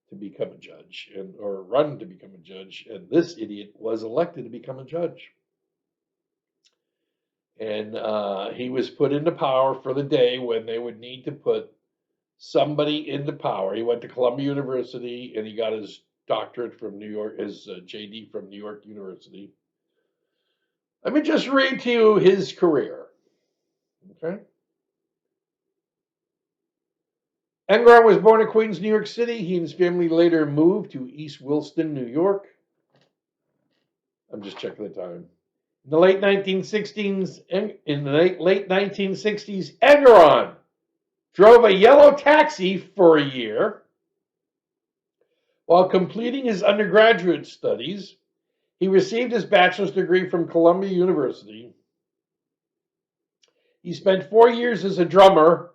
to become a judge or run to become a judge, and this idiot was elected to become a judge. And he was put into power for the day when they would need to put somebody into power. He went to Columbia University, and he got his doctorate from New York, his JD from New York University. Let me just read to you his career. Okay. Engeron was born in Queens, New York City. He and his family later moved to East Williston, New York. I'm just checking the time. In the late 1960s, Engeron drove a yellow taxi for a year. While completing his undergraduate studies, he received his bachelor's degree from Columbia University. He spent 4 years as a drummer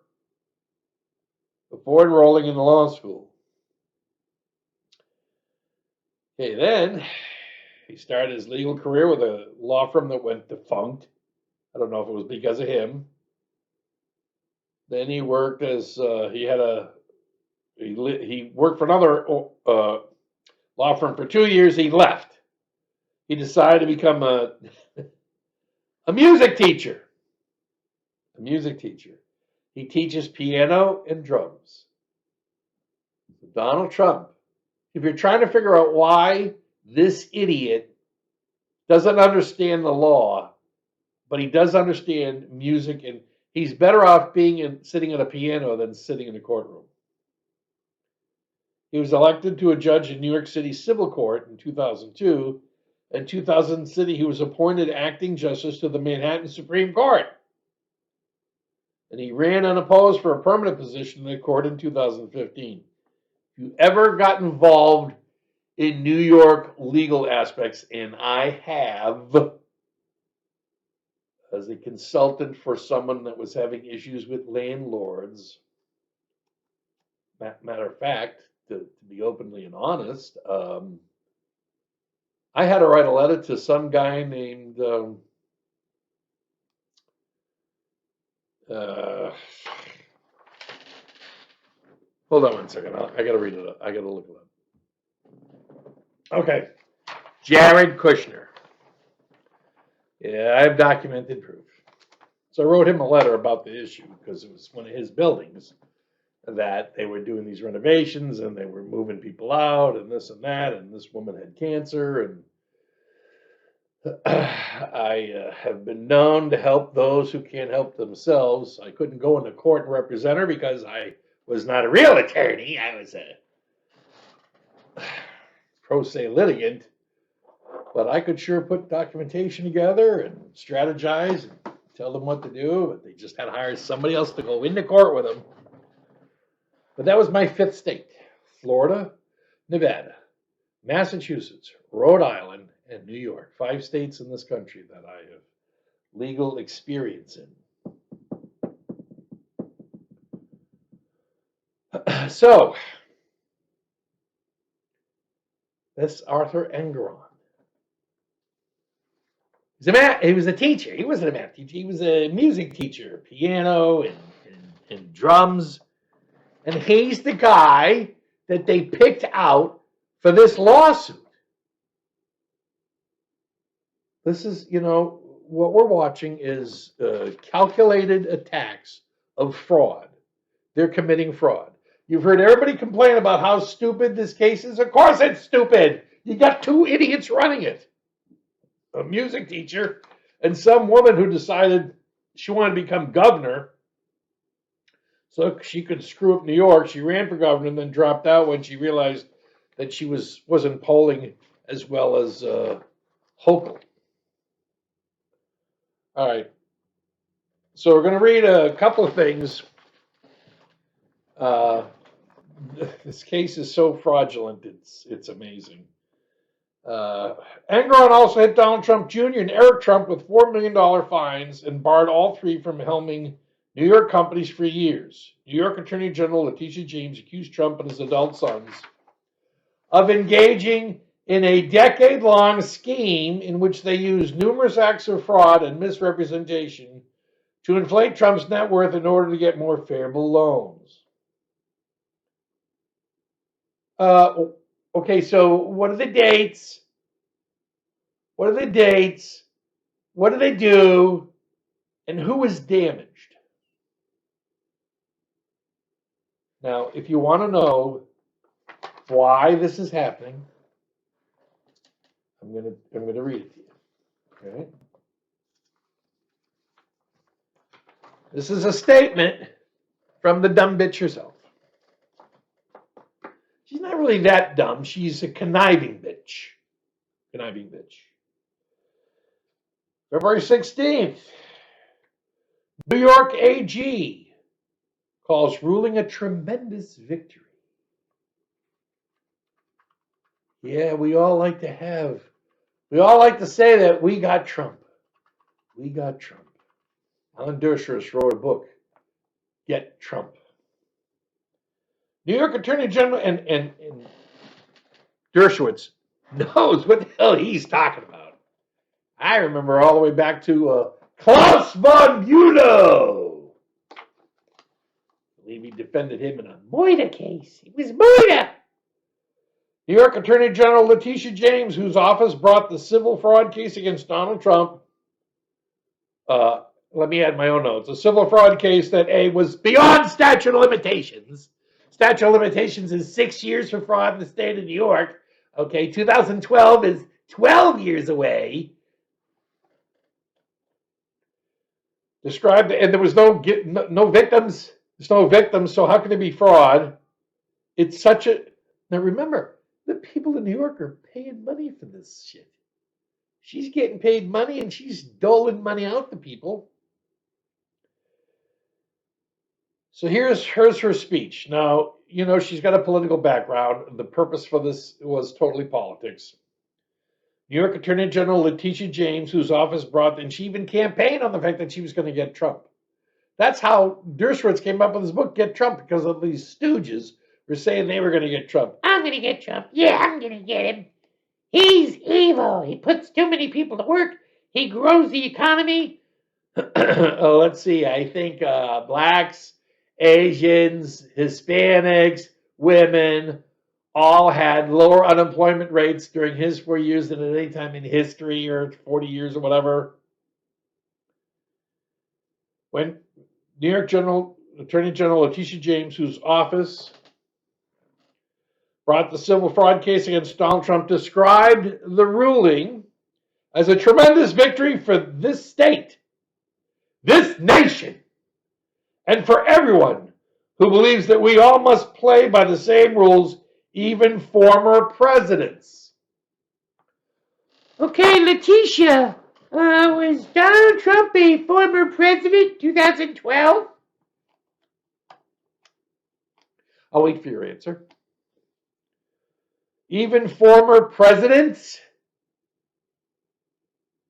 before enrolling in the law school. Okay, then he started his legal career with a law firm that went defunct. I don't know if it was because of him. Then he worked as he worked for another law firm for 2 years. He left. He decided to become a music teacher. A music teacher. He teaches piano and drums. Donald Trump. If you're trying to figure out why this idiot doesn't understand the law, but he does understand music, and he's better off sitting at a piano than sitting in a courtroom. He was elected to a judge in New York City Civil Court in 2002. In 2000, he was appointed acting justice to the Manhattan Supreme Court. And he ran unopposed for a permanent position in the court in 2015. If you ever got involved in New York legal aspects, and I have, as a consultant for someone that was having issues with landlords, matter of fact, to be openly and honest, I had to write a letter to some guy named hold on one second. I got to read it up. I got to look it up. Okay. Jared Kushner. Yeah, I have documented proof. So I wrote him a letter about the issue because it was one of his buildings that they were doing these renovations and they were moving people out and this and that, and this woman had cancer, and I have been known to help those who can't help themselves. I couldn't go into court and represent her because I was not a real attorney. I was a pro se litigant, but I could sure put documentation together and strategize and tell them what to do, but they just had to hire somebody else to go into court with them. But that was my fifth state, Florida. Nevada, Massachusetts, Rhode Island, and New York. 5 states in this country that I have legal experience in. So, this Arthur Engeron. He was a teacher. He wasn't a math teacher. He was a music teacher, piano and drums. And he's the guy that they picked out for this lawsuit. This is, what we're watching is calculated attacks of fraud. They're committing fraud. You've heard everybody complain about how stupid this case is. Of course it's stupid. You got 2 idiots running it. A music teacher and some woman who decided she wanted to become governor so she could screw up New York. She ran for governor and then dropped out when she realized that she wasn't polling as well as Hochul. All right. So we're going to read a couple of things. This case is so fraudulent, it's amazing. Engeron also hit Donald Trump Jr. and Eric Trump with $4 million fines and barred all 3 from helming New York companies for years. New York Attorney General Letitia James accused Trump and his adult sons of engaging in a decade-long scheme in which they used numerous acts of fraud and misrepresentation to inflate Trump's net worth in order to get more favorable loans. Okay, so what are the dates? What are the dates? What do they do? And who is damaged? Now, if you want to know why this is happening, I'm gonna read it to you. Okay. This is a statement from the dumb bitch herself. She's not really that dumb. She's a conniving bitch. Conniving bitch. February 16th. New York AG calls ruling a tremendous victory. Yeah, we all like to say that we got Trump. We got Trump. Alan Dershowitz wrote a book, Get Trump. New York Attorney General and Dershowitz knows what the hell he's talking about. I remember all the way back to Klaus von Bülow. I believe he defended him in a Moida case. It was Moida. New York Attorney General Letitia James, whose office brought the civil fraud case against Donald Trump. Let me add my own notes. A civil fraud case that was beyond statute of limitations. Statute of limitations is 6 years for fraud in the state of New York. Okay, 2012 is 12 years away. Described, and there was no victims. There's no victims, so how can it be fraud? It's such a... Now remember, the people in New York are paying money for this shit. She's getting paid money and she's doling money out to people. So here's her speech. Now, she's got a political background. The purpose for this was totally politics. New York Attorney General Letitia James, whose office brought, and she even campaigned on the fact that she was going to get Trump. That's how Dershowitz came up with his book, Get Trump, because of these stooges were saying they were going to get Trump. I'm going to get Trump. Yeah, I'm going to get him. He's evil. He puts too many people to work. He grows the economy. Let's see. I think blacks, Asians, Hispanics, women all had lower unemployment rates during his 4 years than at any time in history, or 40 years or whatever. When New York Attorney General Letitia James, whose office brought the civil fraud case against Donald Trump, described the ruling as a tremendous victory for this state, this nation, and for everyone who believes that we all must play by the same rules, even former presidents. Okay, Letitia, was Donald Trump a former president 2012? I'll wait for your answer. Even former presidents.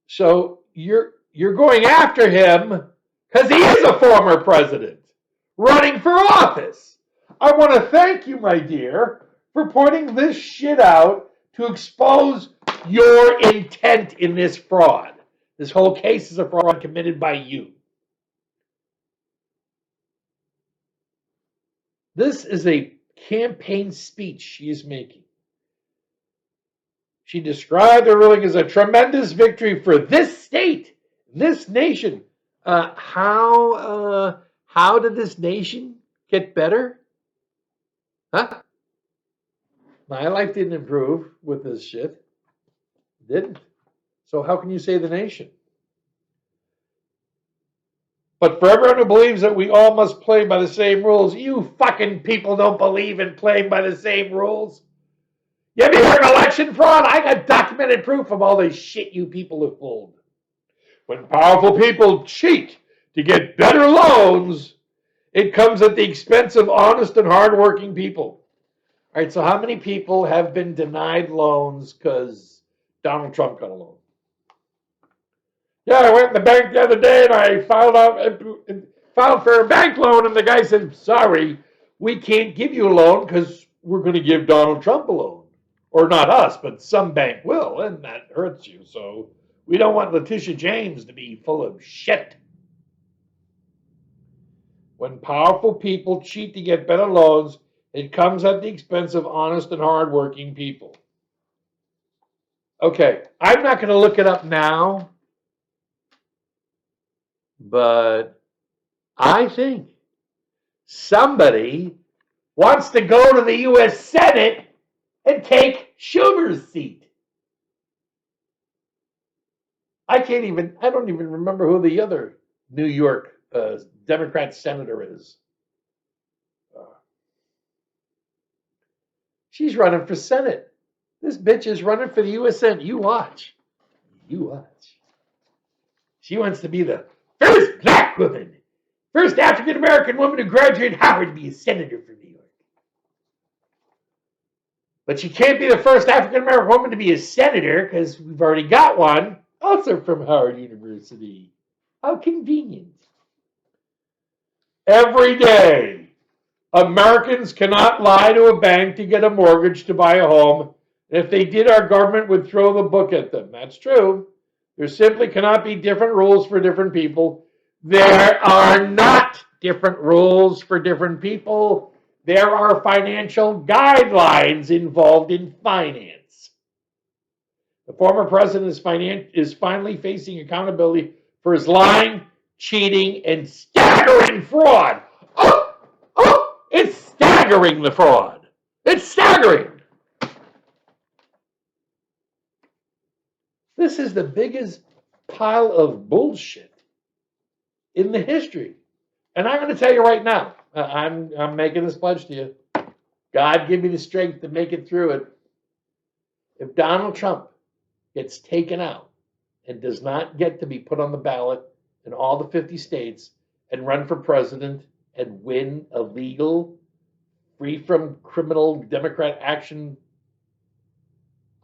So you're going after him because he is a former president running for office. I want to thank you, my dear, for pointing this shit out to expose your intent in this fraud. This whole case is a fraud committed by you. This is a campaign speech she is making. She described the ruling as a tremendous victory for this state, this nation. How did this nation get better? Huh? My life didn't improve with this shit. It didn't. So how can you say the nation? But for everyone who believes that we all must play by the same rules, you fucking people don't believe in playing by the same rules. You ever heard of election fraud? I got documented proof of all the shit you people have pulled. When powerful people cheat to get better loans, it comes at the expense of honest and hardworking people. All right, so how many people have been denied loans because Donald Trump got a loan? Yeah, I went in the bank the other day and I filed for a bank loan, and the guy said, sorry, we can't give you a loan because we're going to give Donald Trump a loan. Or not us, but some bank will, and that hurts you. So we don't want Letitia James to be full of shit. When powerful people cheat to get better loans, it comes at the expense of honest and hardworking people. Okay, I'm not going to look it up now, but I think somebody wants to go to the U.S. Senate and take Schumer's seat. I don't even remember who the other New York Democrat senator is. She's running for Senate. This bitch is running for the U.S. Senate. You watch. You watch. She wants to be the first black woman, first African-American woman to graduate Howard to be a senator for New York. But she can't be the first African-American woman to be a senator because we've already got one, also from Howard University. How convenient. Every day, Americans cannot lie to a bank to get a mortgage to buy a home. And if they did, our government would throw the book at them. That's true. There simply cannot be different rules for different people. There are not different rules for different people. There are financial guidelines involved in finance. The former president is finally facing accountability for his lying, cheating, and staggering fraud. It's staggering, the fraud. It's staggering. This is the biggest pile of bullshit in the history. And I'm going to tell you right now, I'm making this pledge to you. God give me the strength to make it through it. If Donald Trump gets taken out and does not get to be put on the ballot in all the 50 states and run for president and win a legal, free from criminal Democrat action,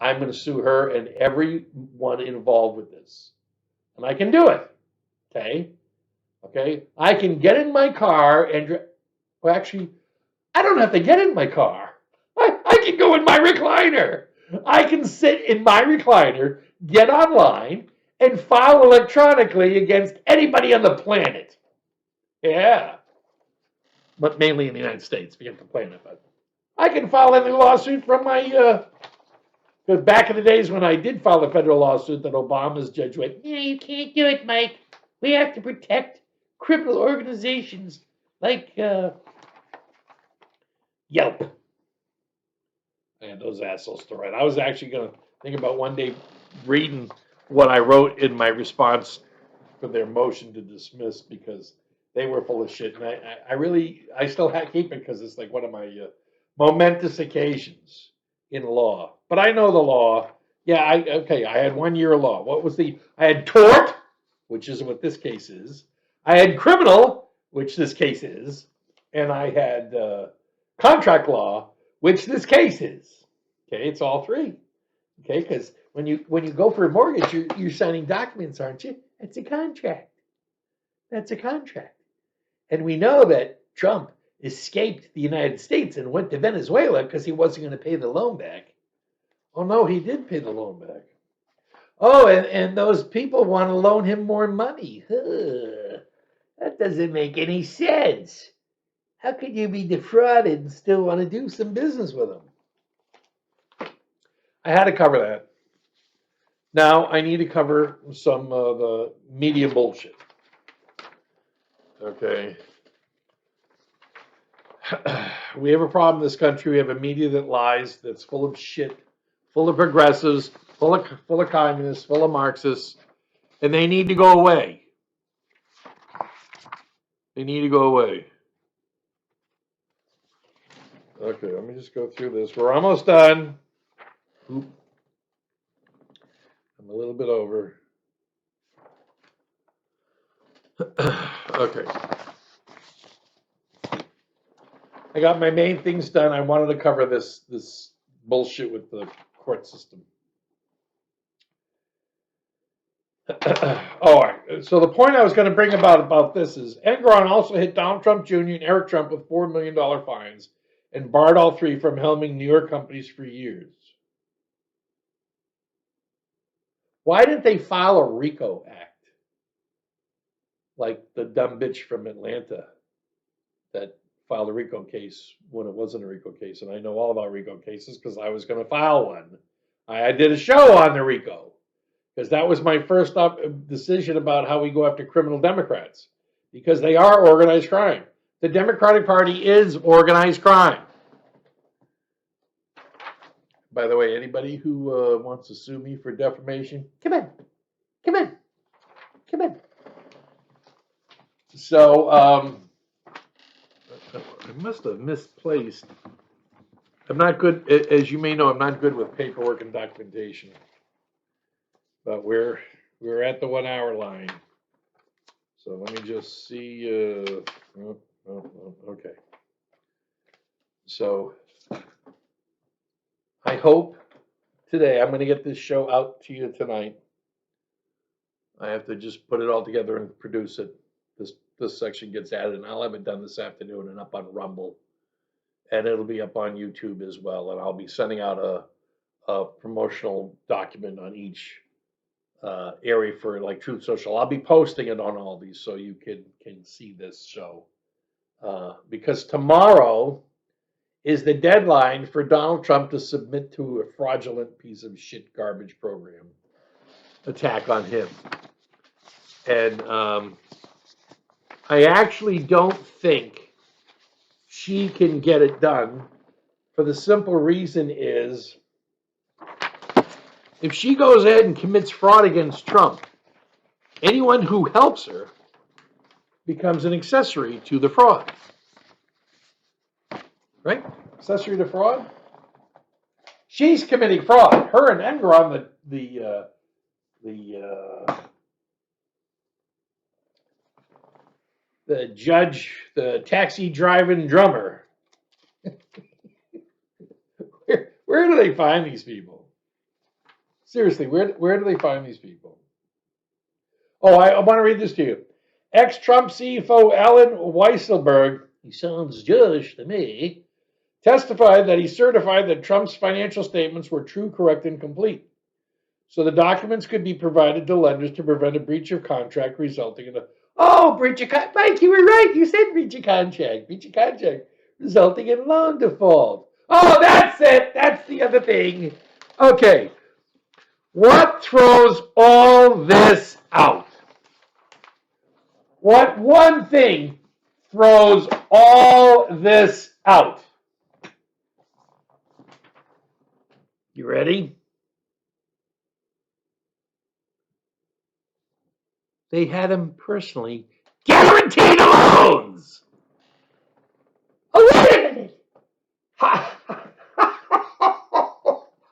I'm going to sue her and everyone involved with this. And I can do it. Okay? I can get in my car and, well, actually, I don't have to get in my car. I can go in my recliner. I can sit in my recliner, get online, and file electronically against anybody on the planet. Yeah. But mainly in the United States, forget the planet. But I can file any lawsuit from my, because back in the days when I did file a federal lawsuit that Obama's judge went, yeah, you can't do it, Mike. We have to protect criminal organizations like Yelp. And those assholes to write. I was actually going to think about one day reading what I wrote in my response for their motion to dismiss because they were full of shit. And I still keep it because it's like one of my momentous occasions in law. But I know the law. Yeah, I had 1 year of law. I had tort, which is what this case is. I had criminal, which this case is. And I had contract law, which this case is. Okay, it's all three. Okay, because when you go for a mortgage, you're signing documents, aren't you? It's a contract. That's a contract. And we know that Trump escaped the United States and went to Venezuela because he wasn't going to pay the loan back. Oh no, he did pay the loan back. Oh, and those people want to loan him more money. That doesn't make any sense. How could you be defrauded and still want to do some business with them? I had to cover that. Now I need to cover some of the media bullshit. Okay. We have a problem in this country. We have a media that lies, that's full of shit, full of progressives, full of communists, full of Marxists, and they need to go away. They need to go away. Okay, let me just go through this. We're almost done. Oop. I'm a little bit over. Okay. I got my main things done. I wanted to cover this bullshit with the court system. All right. So the point I was going to bring about this is Enron also hit Donald Trump Jr. and Eric Trump with $4 million fines and barred all three from helming New York companies for years. Why didn't they file a RICO Act? Like the dumb bitch from Atlanta that filed a RICO case when it wasn't a RICO case. And I know all about RICO cases because I was going to file one. I did a show on the RICO because that was my first decision about how we go after criminal Democrats because they are organized crime. The Democratic Party is organized crime. By the way, anybody who wants to sue me for defamation, come in. Come in. Come in. So, I must have misplaced. I'm not good, as you may know, I'm not good with paperwork and documentation. But we're at the 1 hour line. So let me just see. Okay. So I hope today I'm going to get this show out to you tonight. I have to just put it all together and produce it. This section gets added, and I'll have it done this afternoon and up on Rumble, and it'll be up on YouTube as well. And I'll be sending out a promotional document on each area for like Truth Social. I'll be posting it on all these so you can see this show because tomorrow is the deadline for Donald Trump to submit to a fraudulent piece of shit garbage program attack on him. And I actually don't think she can get it done for the simple reason is if she goes ahead and commits fraud against Trump, anyone who helps her becomes an accessory to the fraud. Right? Accessory to fraud? She's committing fraud. Her and Enron, the judge, the taxi driving drummer. Where do they find these people? Seriously, where do they find these people? Oh, I want to read this to you. Ex-Trump CFO Alan Weisselberg, he sounds Jewish to me, testified that he certified that Trump's financial statements were true, correct, and complete. So the documents could be provided to lenders to prevent a breach of contract resulting in breach of contract. Mike, you were right. You said breach of contract. Breach of contract resulting in loan default. Oh, that's it. That's the other thing. Okay. What throws all this out? What one thing throws all this out? You ready? They had him personally guarantee the loans. Oh, wait a minute.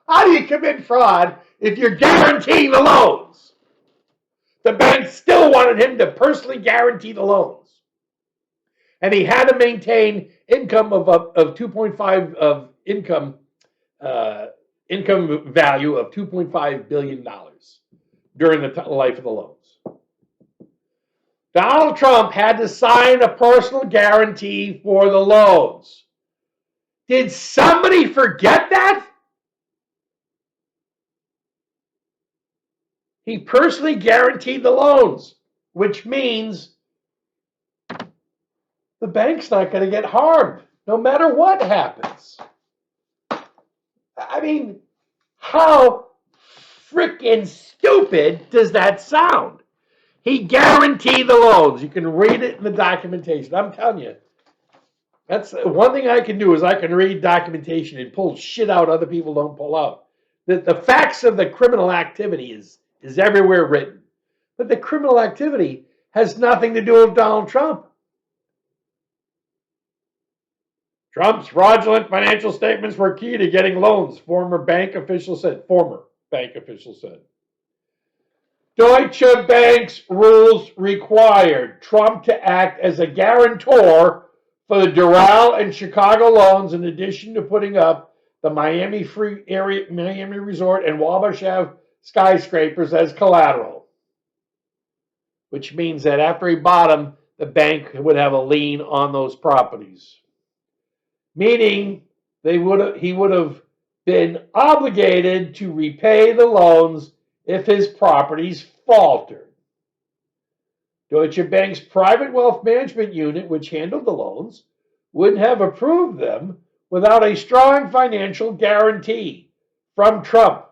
How do you commit fraud if you're guaranteeing the loans? The bank still wanted him to personally guarantee the loans. And he had to maintain income of 2.5 of income income value of $2.5 billion during the life of the loans. Donald Trump had to sign a personal guarantee for the loans. Did somebody forget that? He personally guaranteed the loans, which means the bank's not going to get harmed no matter what happens. I mean, how freaking stupid does that sound? He guaranteed the loans. You can read it in the documentation. I'm telling you, that's one thing I can do is I can read documentation and pull shit out other people don't pull out. The facts of the criminal activity is everywhere written. But the criminal activity has nothing to do with Donald Trump. Trump's fraudulent financial statements were key to getting loans, former bank official said. Deutsche Bank's rules required Trump to act as a guarantor for the Doral and Chicago loans, in addition to putting up the Miami Resort and Wabasha skyscrapers as collateral, which means that after he bought them, the bank would have a lien on those properties, meaning he would have been obligated to repay the loans if his properties faltered. Deutsche Bank's private wealth management unit, which handled the loans, wouldn't have approved them without a strong financial guarantee from Trump,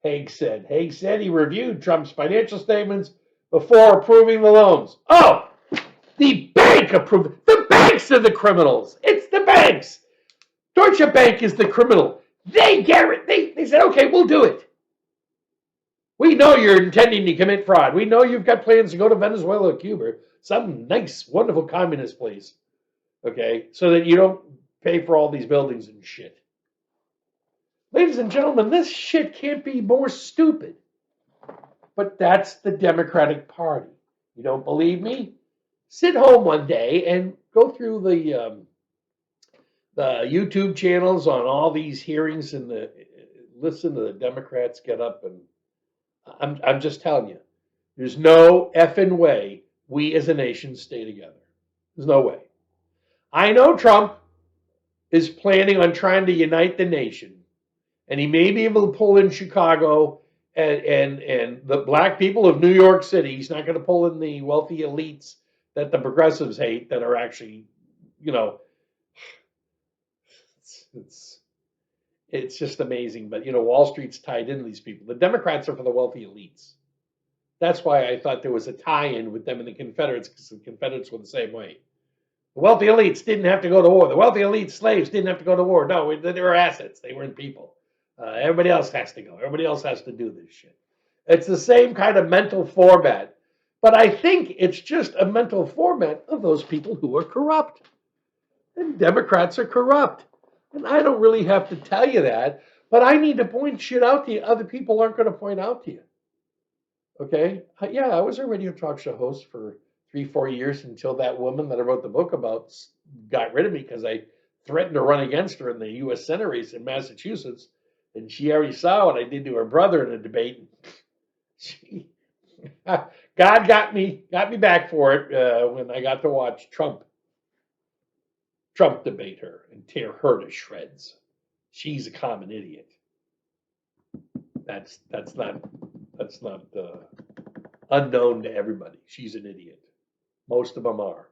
Haig said. Haig said he reviewed Trump's financial statements before approving the loans. Oh, the bank approved. The banks are the criminals. It's the banks. Deutsche Bank is the criminal. They said, okay, we'll do it. We know you're intending to commit fraud. We know you've got plans to go to Venezuela or Cuba, some nice, wonderful communist place, okay, so that you don't pay for all these buildings and shit. Ladies and gentlemen, this shit can't be more stupid. But that's the Democratic Party. You don't believe me? Sit home one day and go through the YouTube channels on all these hearings and listen to the Democrats get up and I'm just telling you, there's no effing way we as a nation stay together. There's no way. I know Trump is planning on trying to unite the nation, and he may be able to pull in Chicago and the black people of New York City. He's not going to pull in the wealthy elites that the progressives hate that are actually, it's just amazing. But, Wall Street's tied into these people. The Democrats are for the wealthy elites. That's why I thought there was a tie-in with them and the Confederates, because the Confederates were the same way. The wealthy elites didn't have to go to war. The wealthy elite slaves didn't have to go to war. No, they were assets. They weren't people. Everybody else has to go. Everybody else has to do this shit. It's the same kind of mental format. But I think it's just a mental format of those people who are corrupt. And Democrats are corrupt. And I don't really have to tell you that, but I need to point shit out to you other people aren't going to point out to you. Okay? Yeah, I was a radio talk show host for 3-4 years until that woman that I wrote the book about got rid of me because I threatened to run against her in the U.S. Senate race in Massachusetts. And she already saw what I did to her brother in a debate. God got me back for it when I got to watch Trump debate her and tear her to shreds. She's a common idiot. That's not unknown to everybody. She's an idiot. Most of them are.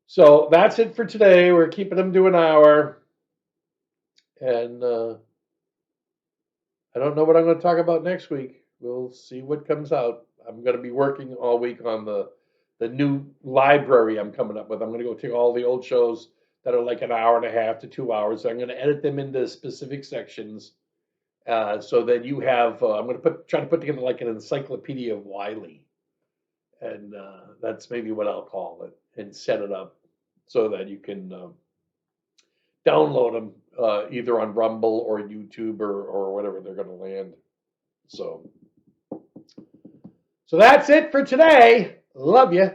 So that's it for today. We're keeping them to an hour. And I don't know what I'm going to talk about next week. We'll see what comes out. I'm going to be working all week on the new library I'm coming up with. I'm going to go take all the old shows that are like an hour and a half to 2 hours. I'm going to edit them into specific sections so that you have, I'm going to try to put together like an encyclopedia of Wiley. And that's maybe what I'll call it, and set it up so that you can download them either on Rumble or YouTube or whatever they're going to land. So that's it for today. Love you.